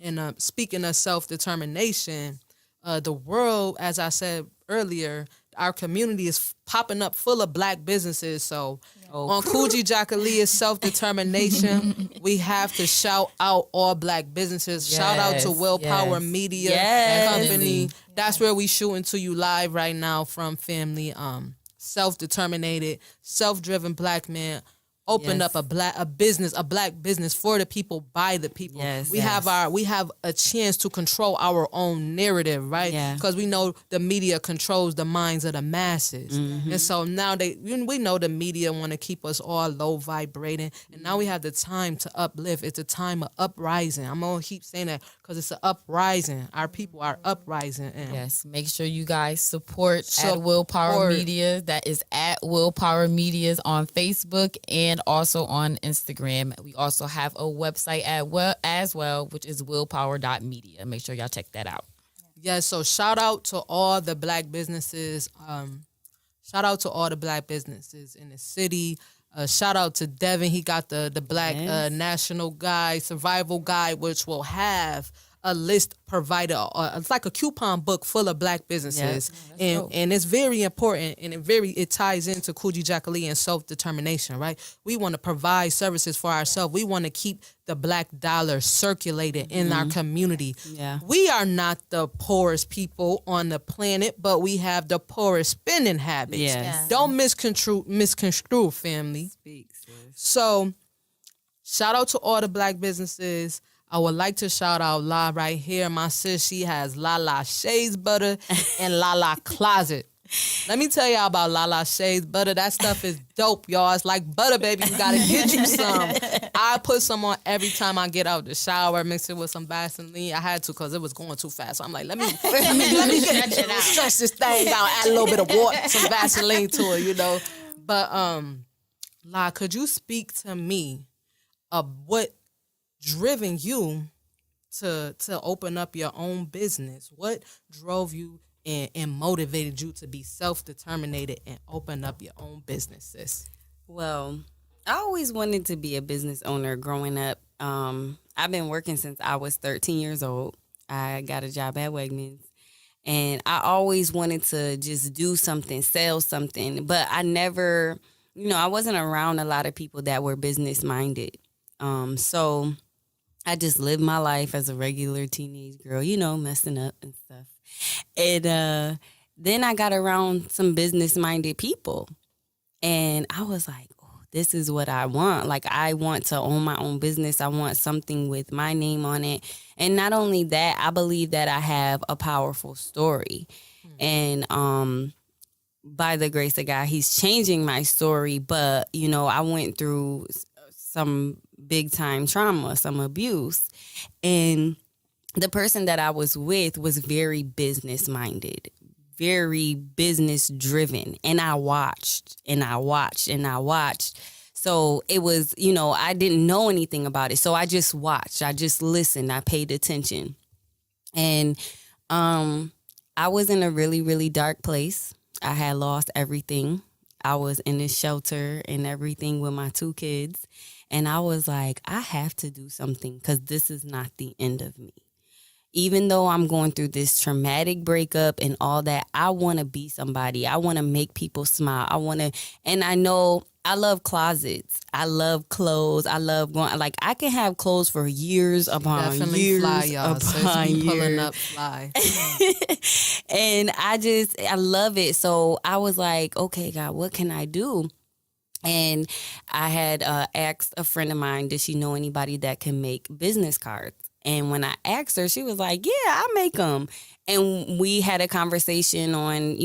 S1: And speaking of self-determination, the world, as I said earlier, our community is popping up full of Black businesses. So on Kujichagulia's self-determination, we have to shout out all Black businesses. Shout out to Willpower Media Company. That's where we shooting to you live right now from, family. Self-determined, self-driven Black man. Opened up a Black business for the people, by the people. We have a chance to control our own narrative, right? Because we know the media controls the minds of the masses, and so now we know the media want to keep us all low vibrating, and now we have the time to uplift. It's a time of uprising. I'm gonna keep saying that because it's an uprising. Our people are uprising. And
S8: make sure you guys support at Willpower Media. That is at Willpower Medias on Facebook and also on Instagram. We also have a website as well, which is willpower.media. Make sure y'all check that out.
S1: So shout out to all the Black businesses. Shout out to all the Black businesses in the city. Shout out to Devin. He got the Black National Guide, Survival Guide, which will have a list provided. It's like a coupon book full of Black businesses, and it's very important, and it ties into Kujichagulia and self-determination, right? We want to provide services for ourselves. We want to keep the Black dollar circulated in our community. We are not the poorest people on the planet, but we have the poorest spending habits. Don't misconstrue, family. So shout out to all the Black businesses. I would like to shout out La right here. My sis, she has Lala Shades Butter and Lala Closet. Let me tell y'all about Lala Shades Butter. That stuff is dope, y'all. It's like butter, baby. You gotta get you some. I put some on every time I get out the shower, mix it with some Vaseline. I had to because it was going too fast. So I'm like, let me get it out. Stretch this thing out, add a little bit of water, some Vaseline to it, you know. But La, could you speak to me what driven you to open up your own business? What drove you and motivated you to be self-determined and open up your own businesses?
S9: Well, I always wanted to be a business owner growing up. I've been working since I was 13 years old. I got a job at Wegmans. And I always wanted to just do something, sell something. But I never, I wasn't around a lot of people that were business minded. So I just lived my life as a regular teenage girl, messing up and stuff. And then I got around some business minded people. And I was like, oh, this is what I want. Like, I want to own my own business. I want something with my name on it. And not only that, I believe that I have a powerful story. And by the grace of God, he's changing my story. But, I went through some big time trauma, some abuse. And the person that I was with was very business minded, very business driven. And I watched and I watched and I watched. So it was, I didn't know anything about it. So I just watched. I just listened. I paid attention. And I was in a really, really dark place. I had lost everything. I was in a shelter and everything with my 2 kids. And I was like, I have to do something because this is not the end of me. Even though I'm going through this traumatic breakup and all that, I want to be somebody. I want to make people smile. And I know I love closets. I love clothes. I love going, like, I can have clothes for years upon
S1: Definitely
S9: years
S1: fly, y'all.
S9: upon
S1: So it's me pulling
S9: years.
S1: up fly.
S9: And I love it. So I was like, okay, God, what can I do? And I had asked a friend of mine, does she know anybody that can make business cards? And when I asked her, she was like, yeah, I make them. And we had a conversation on,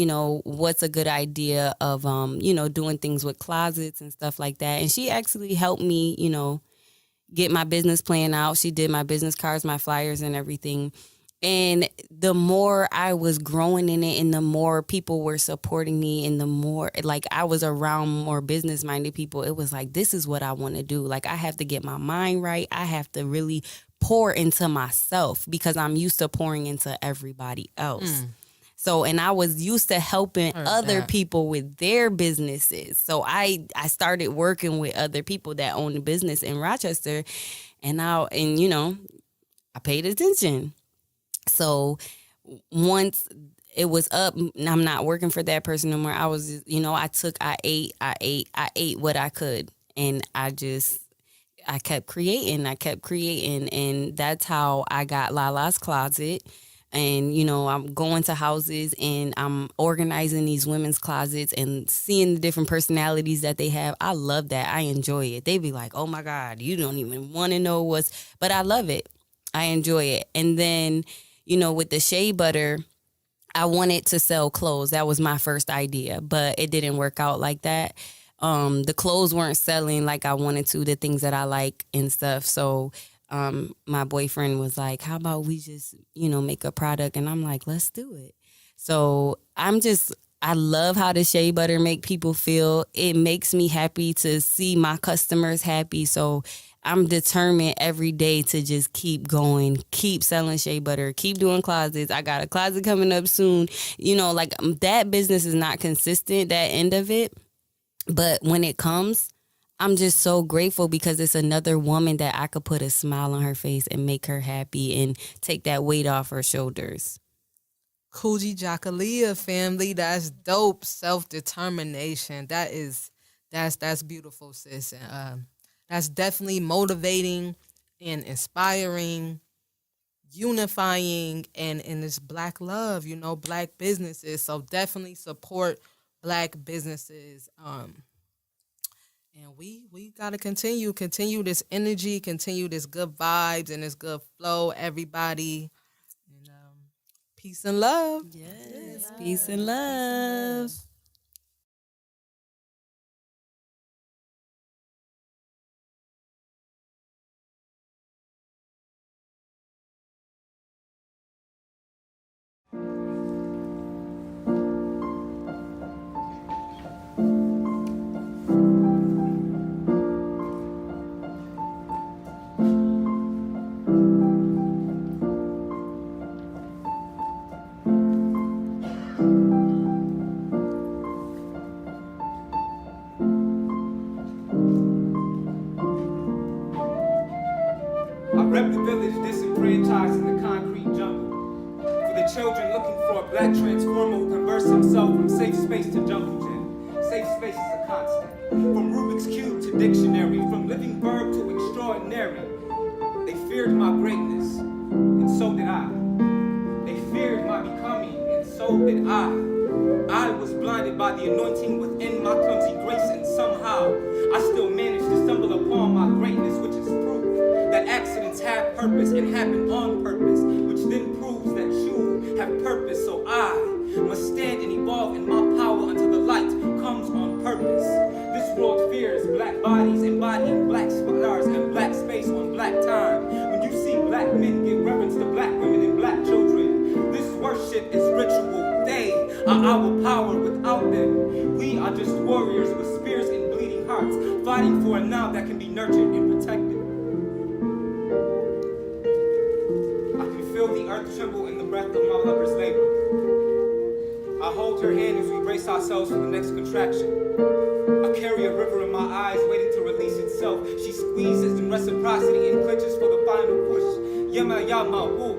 S9: what's a good idea of, doing things with closets and stuff like that. And she actually helped me, get my business plan out. She did my business cards, my flyers and everything. And the more I was growing in it and the more people were supporting me and the more like I was around more business minded people, it was like, this is what I want to do. Like, I have to get my mind right. I have to really pour into myself because I'm used to pouring into everybody else. So, and I was used to helping other people with their businesses. So I started working with other people that own a business in Rochester and I paid attention. So once it was up, I'm not working for that person no more. I was, I ate what I could. And I kept creating. And that's how I got Lala's Closet. And, I'm going to houses and I'm organizing these women's closets and seeing the different personalities that they have. I love that. I enjoy it. They be like, oh my God, you don't even want to know but I love it. I enjoy it. And then, with the shea butter, I wanted to sell clothes. That was my first idea, but it didn't work out like that. The clothes weren't selling like I wanted to, the things that I like and stuff. So my boyfriend was like, how about we just, make a product? And I'm like, let's do it. So I love how the shea butter make people feel. It makes me happy to see my customers happy. So I'm determined every day to just keep going, keep selling shea butter, keep doing closets. I got a closet coming up soon. That business is not consistent, that end of it. But when it comes, I'm just so grateful because it's another woman that I could put a smile on her face and make her happy and take that weight off her shoulders.
S1: Kujichagulia, family. That's dope. Self-determination. That's beautiful, sis. And that's definitely motivating and inspiring, unifying, and it's Black love, Black businesses. So definitely support Black businesses. And we gotta continue this energy, continue this good vibes and this good flow, everybody. And peace and love.
S9: Yes, peace and love.
S6: rep the village disenfranchised in the concrete jungle. For the children looking for a black transformer who converts himself from safe space to jungle gym. Safe space is a constant. From Rubik's Cube to dictionary, from living verb to extraordinary. They feared my greatness, and so did I. They feared my becoming, and so did I. I was blinded by the anointing within my clumsy grace, and somehow I still managed to stumble upon my greatness, which is proof that accidents have purpose and happen on purpose, which then proves that you have purpose. So I must stand and evolve in my power until the light comes on purpose. This world fears black bodies embodying black stars and black space on black time. When you see black men give reverence to black women and black children, this worship is ritual. They are our power. Without them, we are just warriors with spears and bleeding hearts, fighting for a now that can be nurtured and protected. I can feel the earth tremble in the breath of my lover's labor. I hold her hand as we brace ourselves for the next contraction. I carry a river in my eyes waiting to release itself. She squeezes in reciprocity and clenches for the final push. Yama yama woo.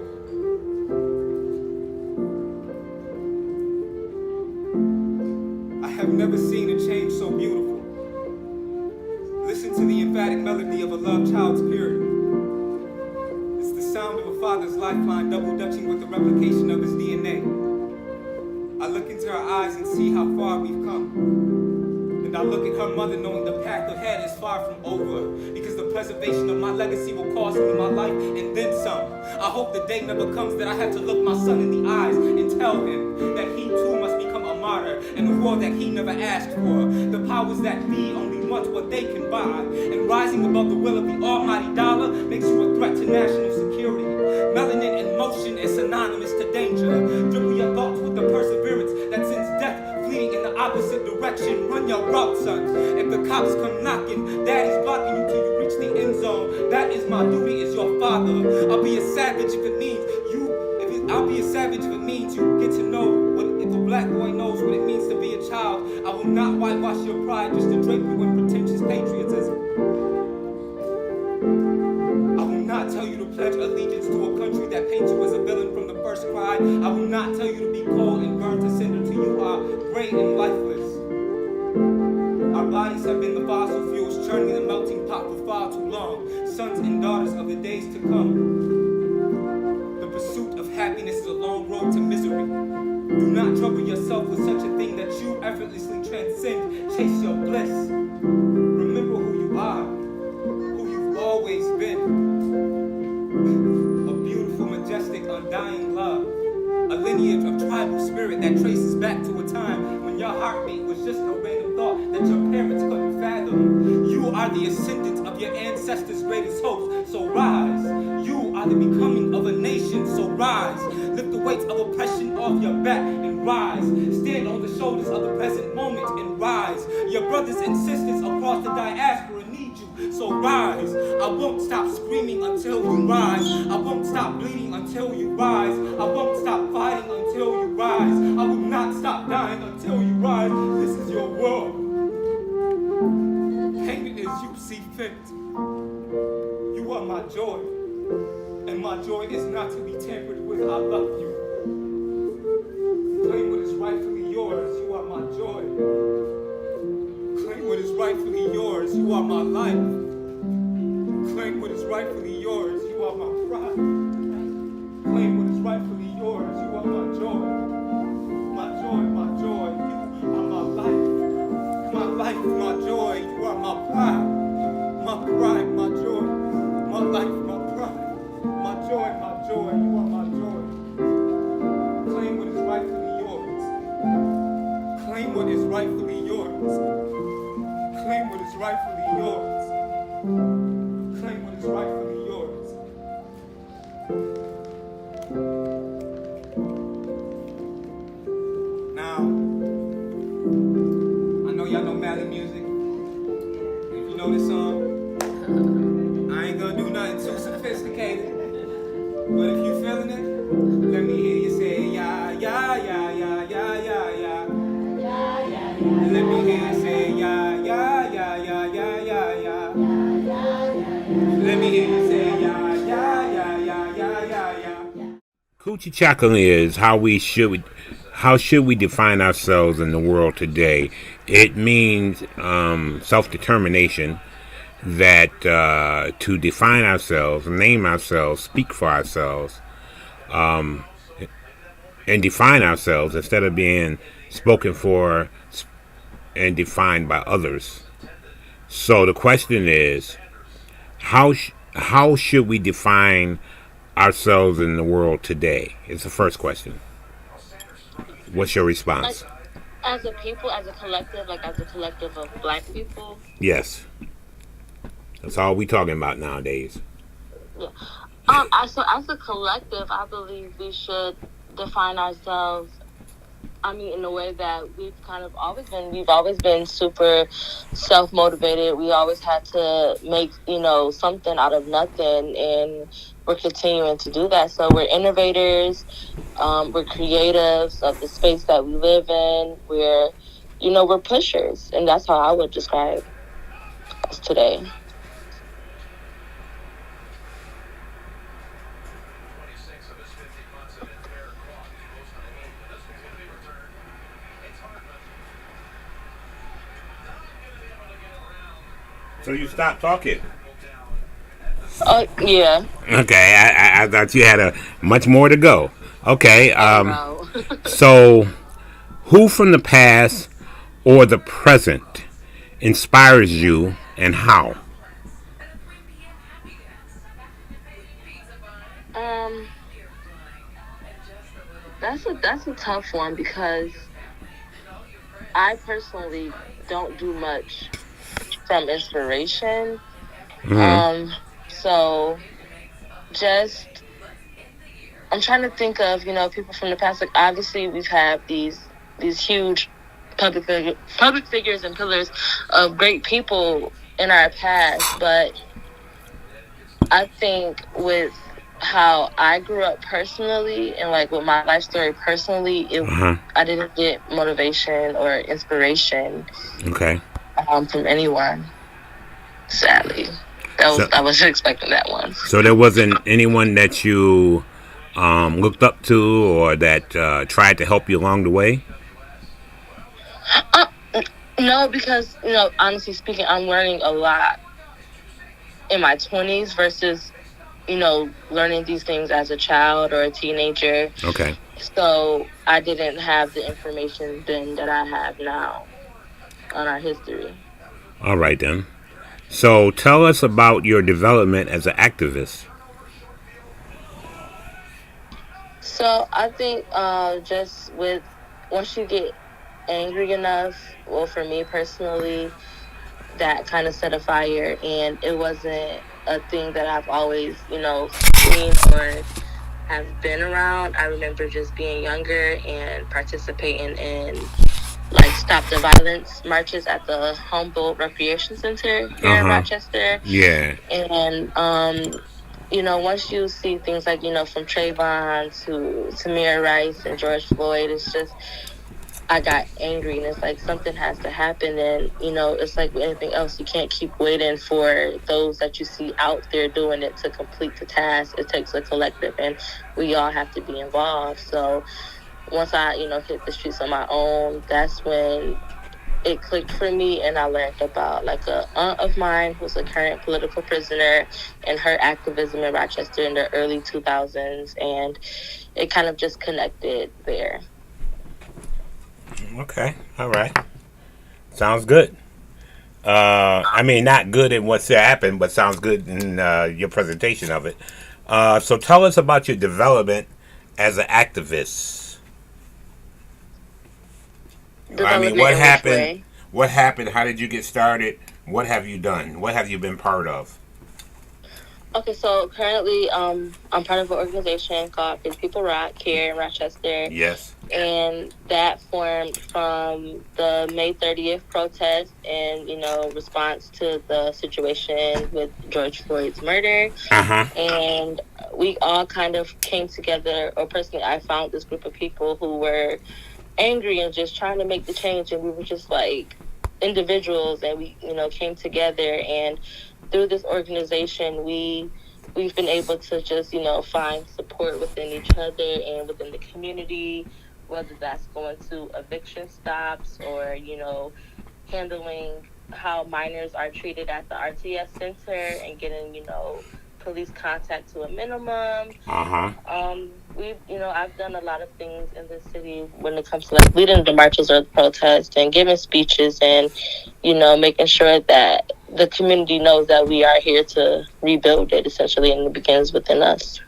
S6: I have never seen a change so beautiful. Listen to the emphatic melody of a love child's purity. It's the sound of a father's lifeline double dutching with the replication of his DNA. I look into her eyes and see how far we've come. And I look at her mother knowing the path ahead is far from over, because the preservation of my legacy will cost me my life and then some. I hope the day never comes that I have to look my son in the eyes and tell him that he too must become a martyr in a war that he never asked for. The powers that be only want what they can buy, and rising above the will of the almighty dollar makes you a threat to national security. Melanin in motion is synonymous to danger. Dribble your thoughts with the perseverance that sends death fleeing in the opposite direction. Run your route, son. If the cops come knocking, daddy's blocking you till you reach the end zone. That is my duty as your father. I'll be a savage if it means I'll be a savage if it means you get to know what. If a black boy knows what it means to be a child, I will not whitewash your pride just to drape you in pretentious patriotism. I will not tell you to pledge allegiance to a country that paints you as a villain from the first cry. I will not tell you to be cold and burned to cinder till you are gray and lifeless. Our bodies have been the fossil fuels churning in the melting pot for far too long. Sons and daughters of the days to come. The pursuit of happiness is a long road to misery. Do not trouble yourself with such a thing that you effortlessly transcend. Chase your bliss. Remember who you are, who you've always been. A beautiful, majestic, undying love. A lineage of tribal spirit that traces back to a time when your heartbeat was just a random thought that your parents couldn't fathom. You are the ascendants of your ancestors' greatest hopes, so rise. You are the becoming of a nation, so rise. Lift the weights of oppression off your back and rise. Stand on the shoulders of the present moment and rise. Your brothers and sisters across the diaspora need you, so rise. I won't stop screaming until you rise. I won't stop bleeding until you rise. I won't stop fighting until you rise. I will not stop dying until you rise. This is your world. Paint it as you see fit. You are my joy, and my joy is not to be tampered with. I love you. Claim what is rightfully yours. You are my joy. Claim what is rightfully yours. You are my life. Claim what is rightfully yours. You are my pride. Claim what is rightfully yours. You are my joy. My joy, my joy. You are my life. My life, my joy. You are my pride. My pride, my joy. My life, my pride. My joy, my joy. You are my joy. Claim what is rightfully yours. Claim what is rightfully yours. Claim what is rightfully yours. Claim what is rightfully yours. Now, I know y'all know Mali music. If you know this song, I ain't gonna do nothing too sophisticated. But if you feeling it, let me hear you say yeah, yeah, yeah, yeah, yeah, yeah, yeah. Let me hear you say yeah, yeah, yeah, yeah, yeah, yeah, yeah. Let me hear you say yeah, yeah,
S3: Kujichagulia is how should we define ourselves in the world today? It means self-determination. That to define ourselves, name ourselves, speak for ourselves, and define ourselves instead of being spoken for and defined by others. So the question is, how should we define ourselves in the world today? Is the first question. What's your response?
S10: As a people, as a collective, like as a collective of Black people.
S3: Yes, that's all we talking about nowadays.
S10: Yeah. So as a collective, I believe we should define ourselves. I mean, in a way that we've always been super self-motivated. We always had to make, something out of nothing, and we're continuing to do that. So we're innovators, we're creatives of the space that we live in. We're pushers, and that's how I would describe us today.
S3: So you stopped talking.
S10: Yeah.
S3: Okay, I thought you had a much more to go. Okay, so who from the past or the present inspires you and how?
S10: That's a tough one because I personally don't do much from inspiration. So just I'm trying to think of, people from the past. Like obviously we've had these huge public figures and pillars of great people in our past, but I think with how I grew up personally and like with my life story personally, I didn't get motivation or inspiration from anyone. Sadly, I wasn't expecting that one.
S3: So there wasn't anyone that you looked up to or that tried to help you along the way?
S10: No, because honestly speaking, I'm learning a lot in my 20s versus learning these things as a child or a teenager.
S3: Okay.
S10: So I didn't have the information then that I have now on our history.
S3: All right then. So tell us about your development as an activist.
S10: So I think just once you get angry enough, well, for me personally, that kind of set a fire, and it wasn't a thing that I've always, seen or have been around. I remember just being younger and participating in like Stop the Violence marches at the Humboldt Recreation Center here in Rochester.
S3: Yeah.
S10: And once you see things like, from Trayvon to Tamir Rice and George Floyd, it's just, I got angry, and it's like something has to happen. And, it's like with anything else, you can't keep waiting for those that you see out there doing it to complete the task. It takes a collective, and we all have to be involved. So once I, hit the streets on my own, that's when it clicked for me, and I learned about like a aunt of mine who's a current political prisoner and her activism in Rochester in the early 2000s, and it kind of just connected there.
S3: Okay, all right. Sounds good. I mean, not good in what's happened, but sounds good in your presentation of it. So tell us about your development as an activist. I mean, what happened? What happened? How did you get started? What have you done? What have you been part of?
S10: Okay, so currently I'm part of an organization called Big People Rock here in Rochester.
S3: Yes.
S10: And that formed from the May 30th protest and, response to the situation with George Floyd's murder. And we all kind of came together, or personally, I found this group of people who were angry and just trying to make the change. And we were just like individuals, and we, came together, and through this organization, we we've been able to just, find support within each other and within the community, whether that's going to eviction stops or, handling how minors are treated at the RTS center and getting, police contact to a minimum. I've done a lot of things in the city when it comes to like leading the marches or the protests and giving speeches and, making sure that the community knows that we are here to rebuild it essentially, and it begins within us.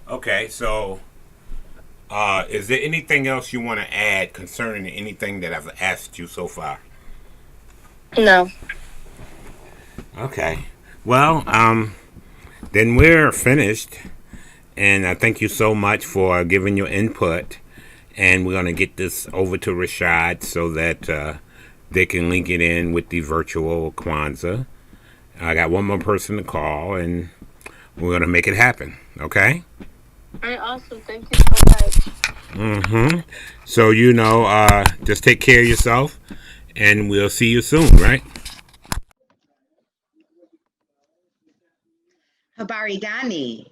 S3: Okay, so is there anything else you want to add concerning anything that I've asked you so far?
S10: No.
S3: Okay. Well, then we're finished. And I thank you so much for giving your input. And we're going to get this over to Rashad so that they can link it in with the virtual Kwanzaa. I got one more person to call, and we're going to make it happen. Okay?
S10: All right, awesome. Thank you so much.
S3: So, just take care of yourself, and we'll see you soon, right?
S11: Habari Gani.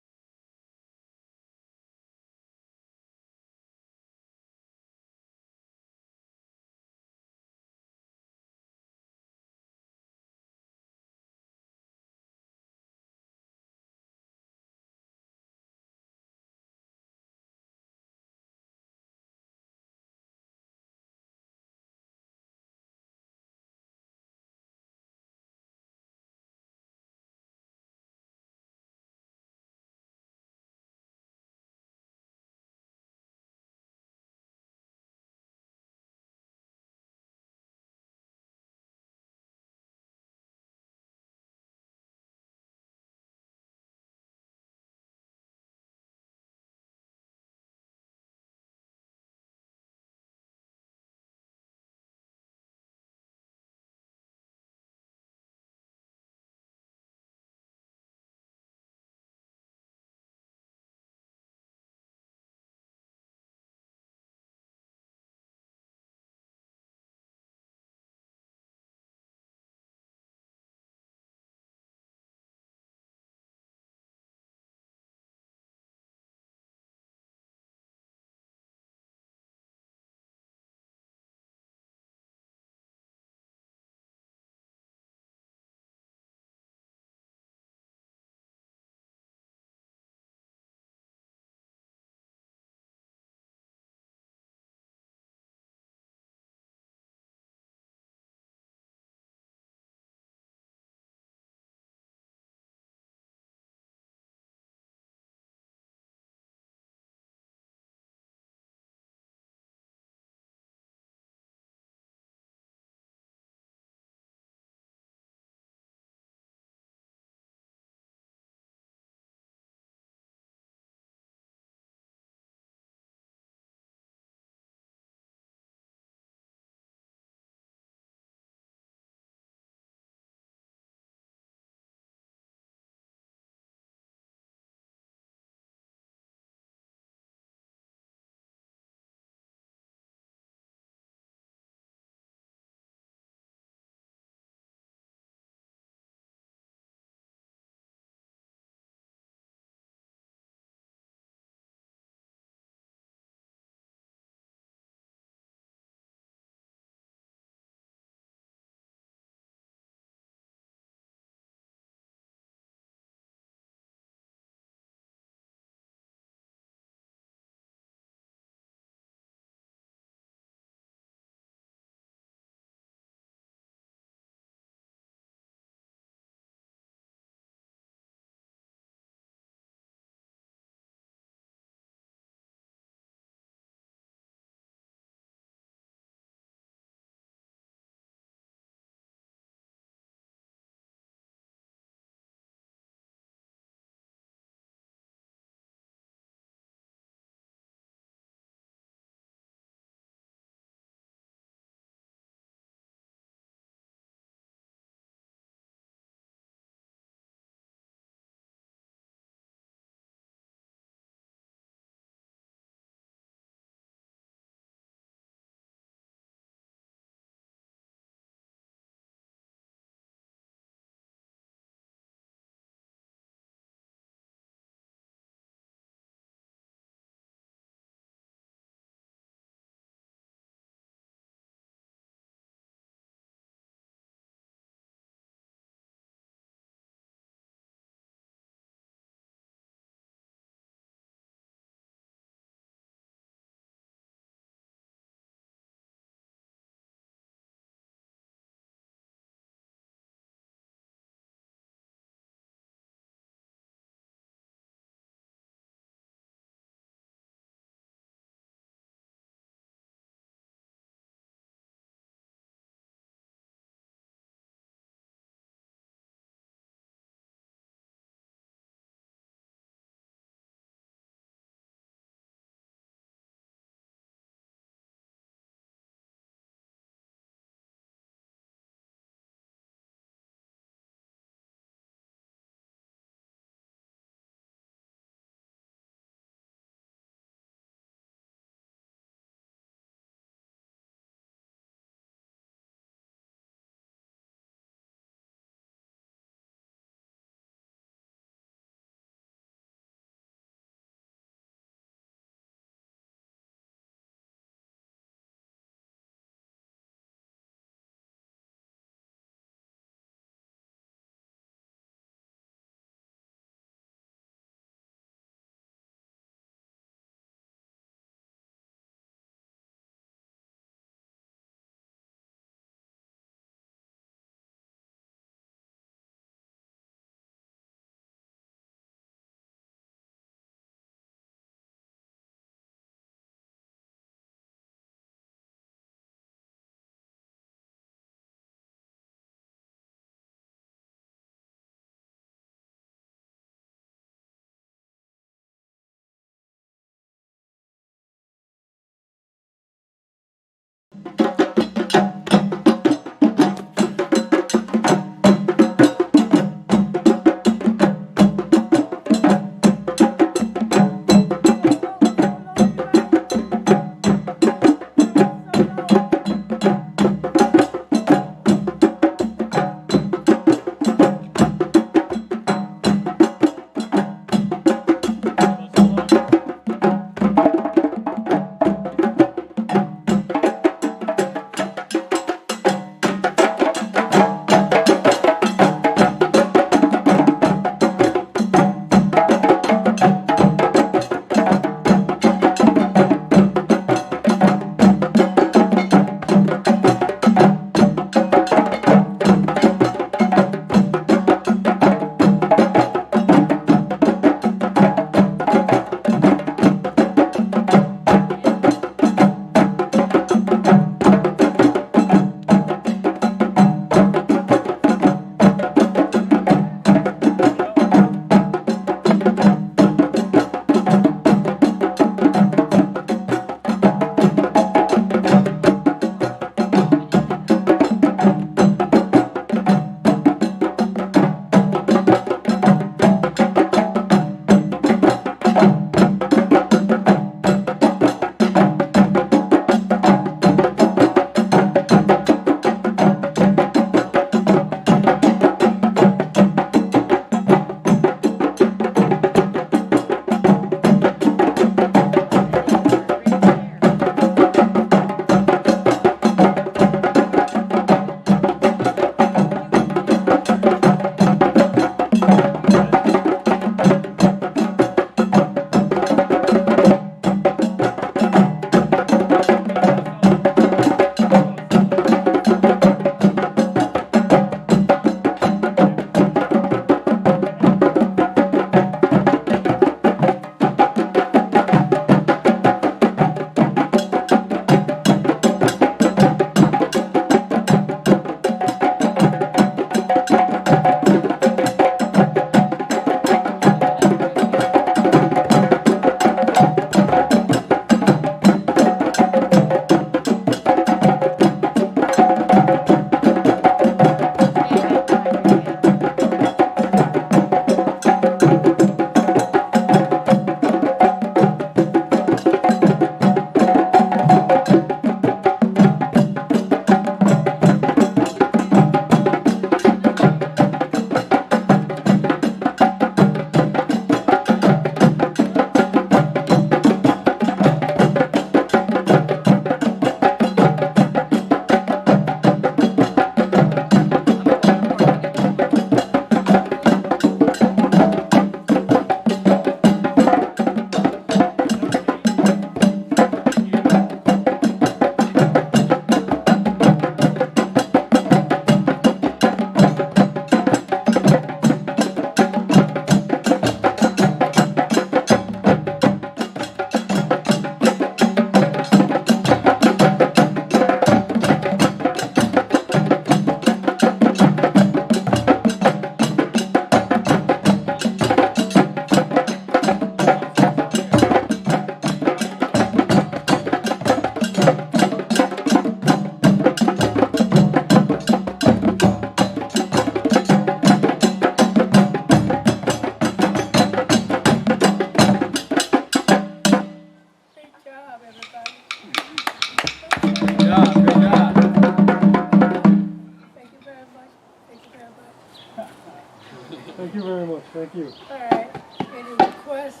S4: Thank you very much. Thank you.
S12: All right. Any requests?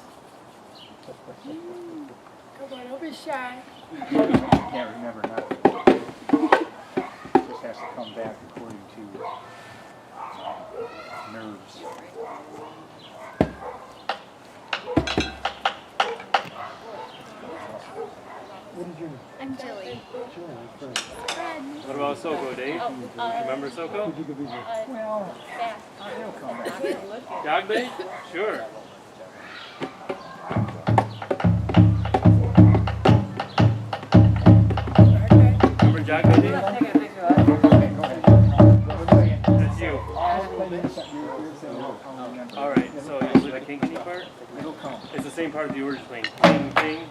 S12: Come on, don't be shy.
S13: Can't remember now. Just has to come back according to nerves. What is your name?
S12: I'm Jilly.
S14: What about Soko, Dave? Remember Soko?
S13: Well, he'll come back.
S14: Dog Bay? Sure. Remember Jog Bay, Dave? That's you. Alright, so you play the king part? It's the same part that you were just playing. King, king.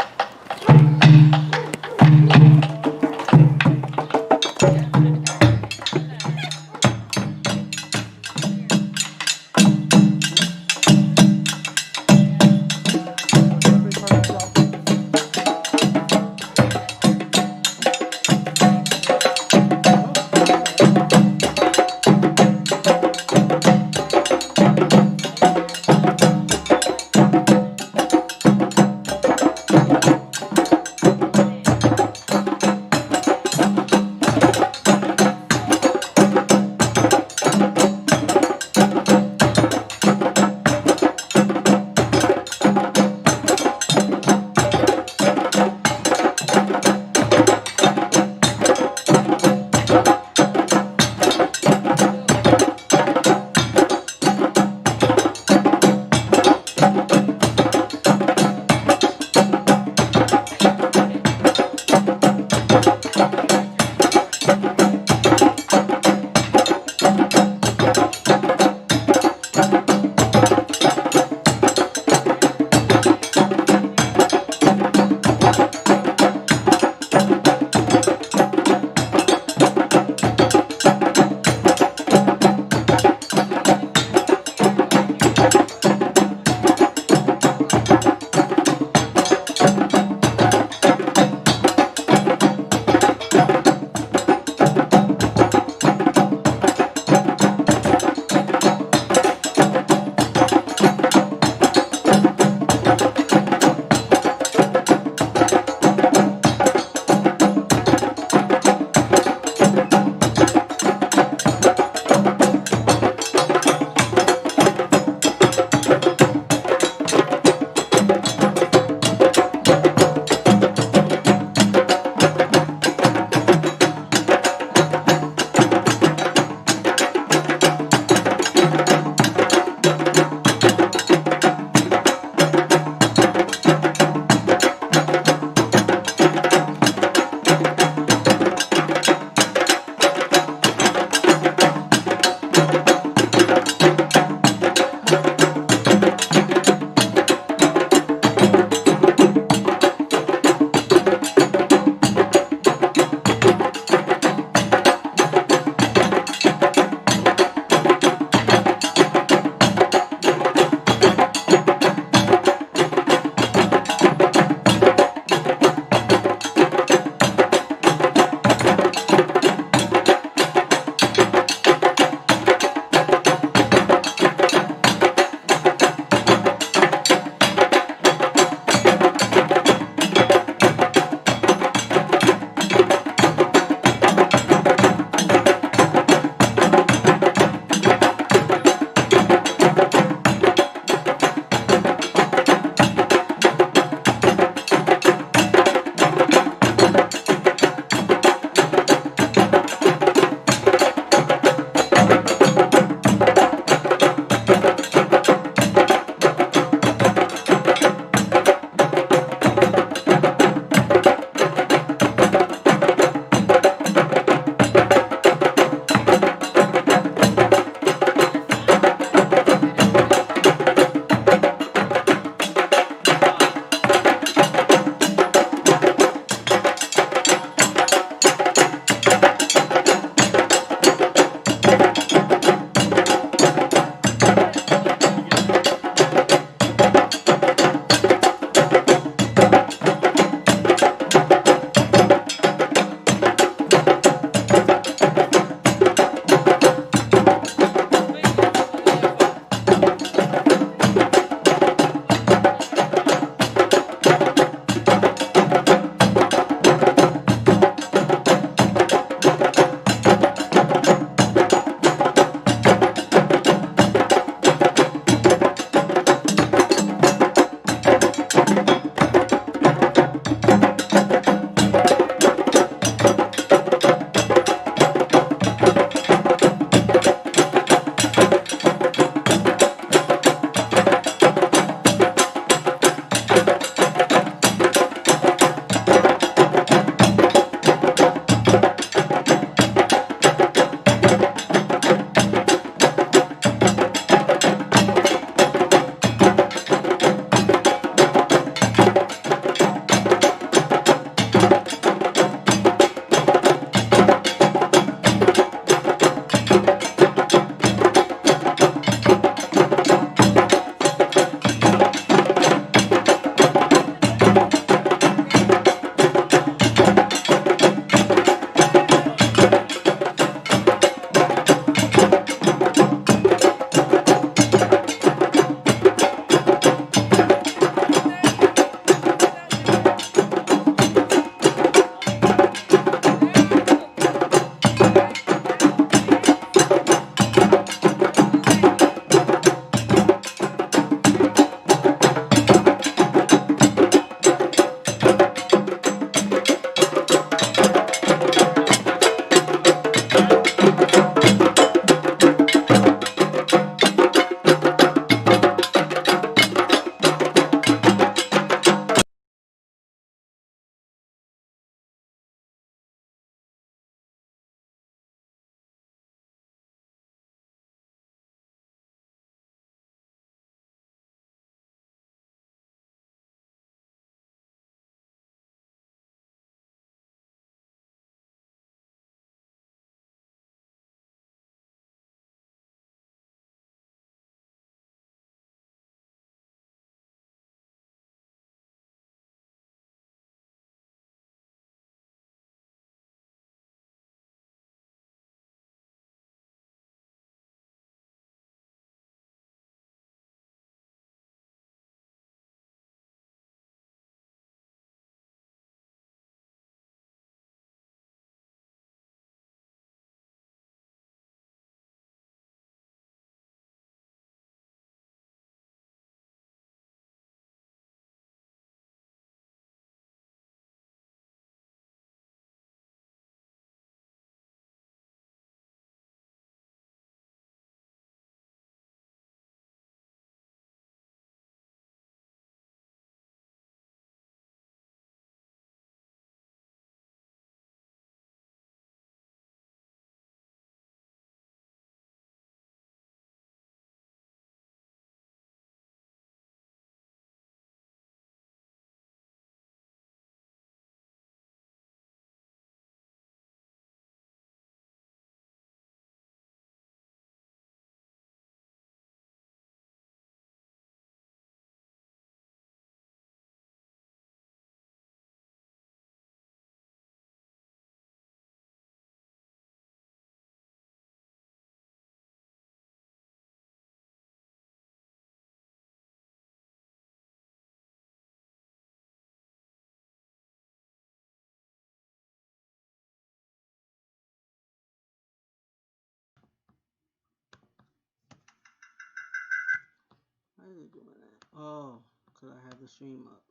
S15: doing that? Oh, because I have the stream up.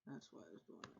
S15: That's why it's doing that.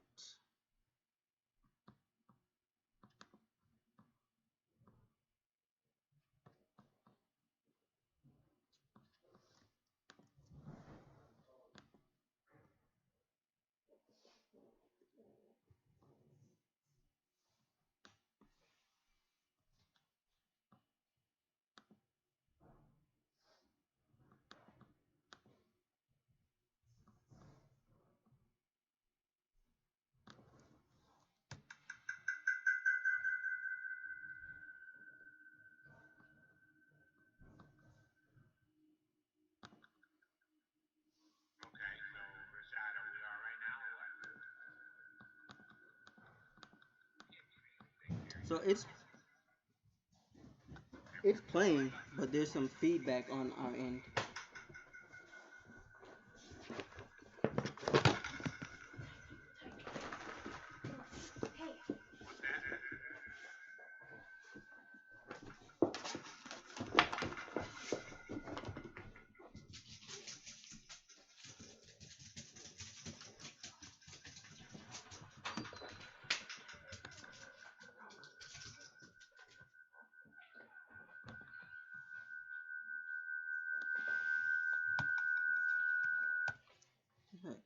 S15: So it's playing, but there's some feedback on our end. Heck.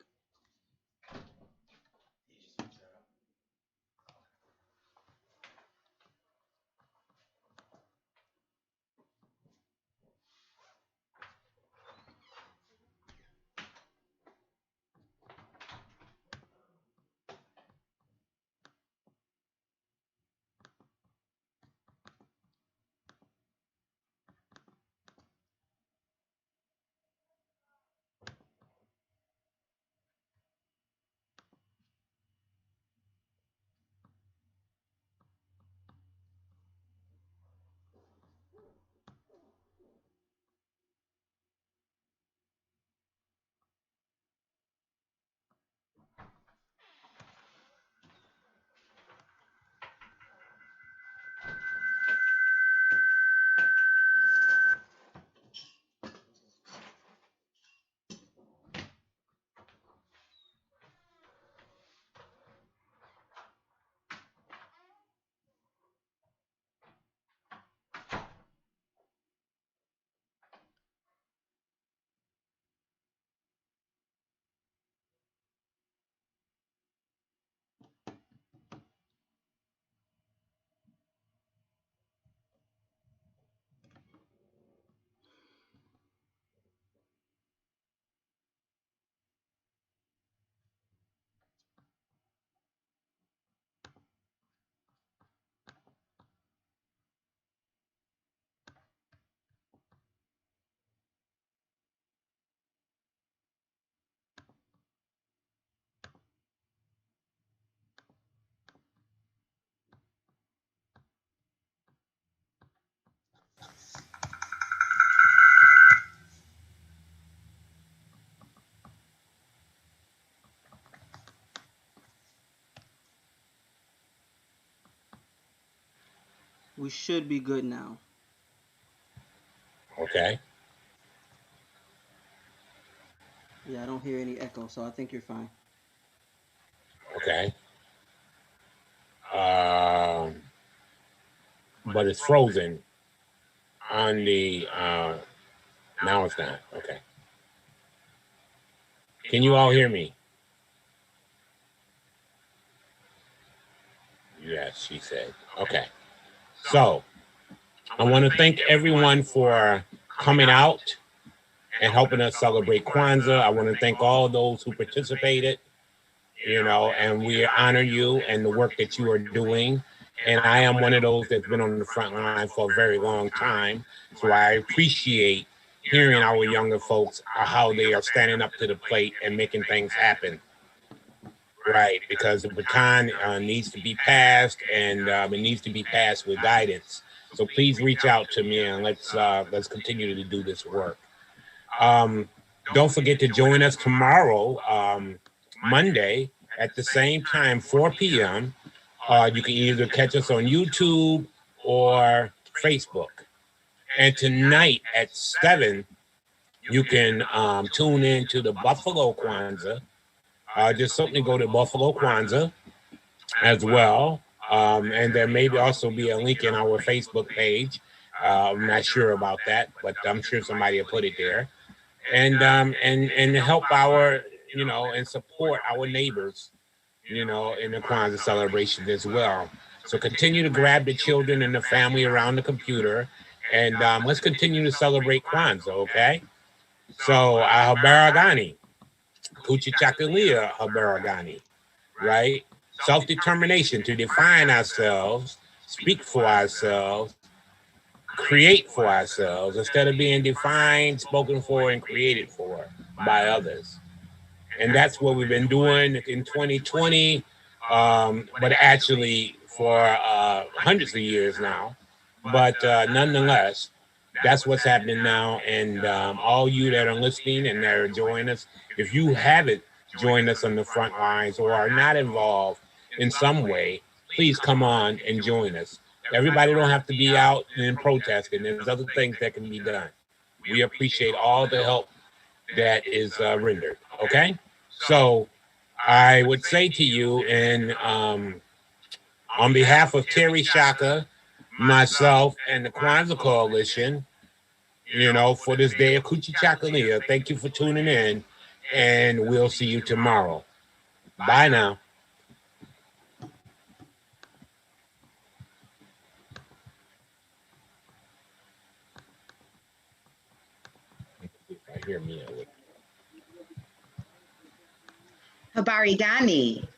S15: We should be good now.
S3: Okay.
S15: Yeah, I don't hear any echo, so I think you're fine.
S3: Okay. But it's frozen on the, now it's not. Okay. Can you all hear me? Yes, she said. Okay. So I want to thank everyone for coming out and helping us celebrate Kwanzaa. I want to thank all those who participated, and we honor you and the work that you are doing. And I am one of those that's been on the front line for a very long time. So I appreciate hearing our younger folks, how they are standing up to the plate and making things happen. Right, because the baton needs to be passed, and it needs to be passed with guidance. So please reach out to me, and let's continue to do this work. Don't forget to join us tomorrow, Monday, at the same time, 4 p.m. You can either catch us on YouTube or Facebook. And tonight at 7, You can tune in to the Buffalo Kwanzaa. Just simply go to Buffalo Kwanzaa as well. And there may also be a link in our Facebook page. I'm not sure about that, but I'm sure somebody will put it there. And help our, and support our neighbors, in the Kwanzaa celebration as well. So continue to grab the children and the family around the computer, and let's continue to celebrate Kwanzaa, okay? So, Habaragani, Kujichagulia Habaragani, right? Self-determination to define ourselves, speak for ourselves, create for ourselves, instead of being defined, spoken for, and created for by others. And that's what we've been doing in 2020, but actually for hundreds of years now. But nonetheless, that's what's happening now. And all you that are listening and that are joining us, if you haven't joined us on the front lines or are not involved in some way, please come on and join us. Everybody don't have to be out and protesting. There's other things that can be done. We appreciate all the help that is rendered, okay? So I would say to you, and on behalf of Terry Shaka, myself, and the Kwanzaa Coalition, for this day of Kujichagulia, thank you for tuning in, and we'll see you tomorrow. Bye now. I hear me.
S11: Habari Gani.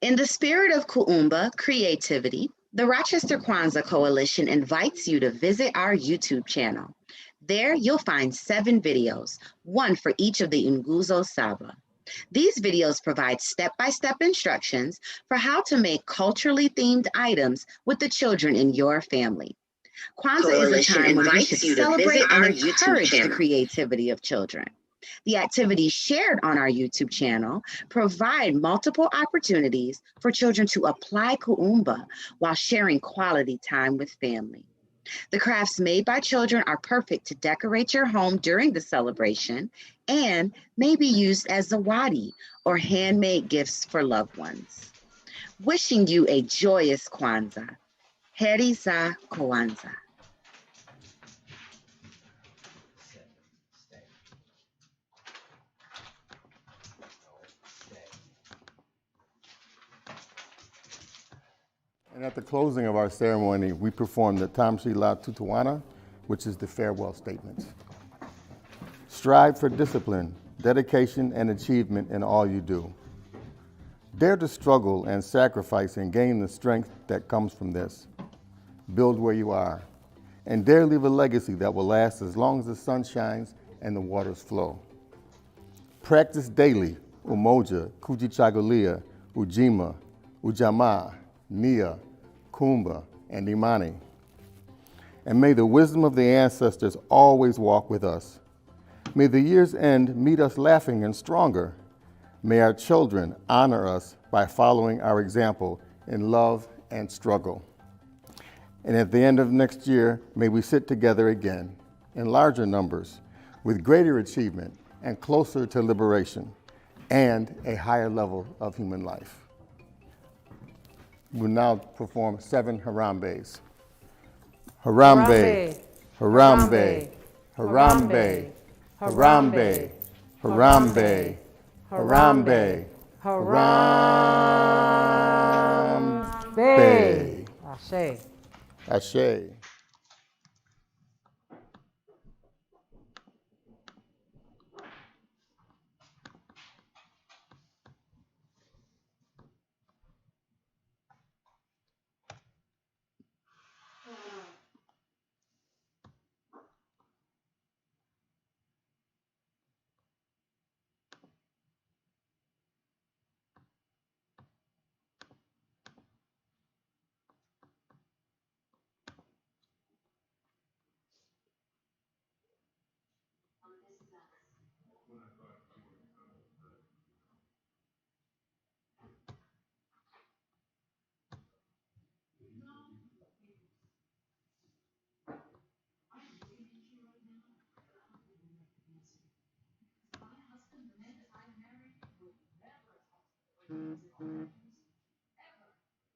S11: In the spirit of Kuumba creativity, the Rochester Kwanzaa Coalition invites you to visit our YouTube channel. There you'll find 7 videos, one for each of the Nguzo Saba. These videos provide step-by-step instructions for how to make culturally themed items with the children in your family. Kwanzaa is a time when we should celebrate and encourage the creativity of children. The activities shared on our YouTube channel provide multiple opportunities for children to apply Kuumba while sharing quality time with family. The crafts made by children are perfect to decorate your home during the celebration and may be used as zawadi or handmade gifts for loved ones. Wishing you a joyous Kwanzaa. Heri za Kwanzaa.
S16: And at the closing of our ceremony, we perform the Tamshi La Tutuana, which is the farewell statements. Strive for discipline, dedication, and achievement in all you do. Dare to struggle and sacrifice and gain the strength that comes from this. Build where you are, and dare leave a legacy that will last as long as the sun shines and the waters flow. Practice daily Umoja, Kujichagulia, Ujima, Ujamaa, Nia, Kumba, and Imani. And may the wisdom of the ancestors always walk with us. May the year's end meet us laughing and stronger. May our children honor us by following our example in love and struggle. And at the end of next year, may we sit together again in larger numbers with greater achievement and closer to liberation and a higher level of human life. We'll now perform 7 Harambes. Harambe, Harambe, Harambe, Harambe, Harambe, Harambe, Harambe.
S1: Ashe.
S16: Ashe.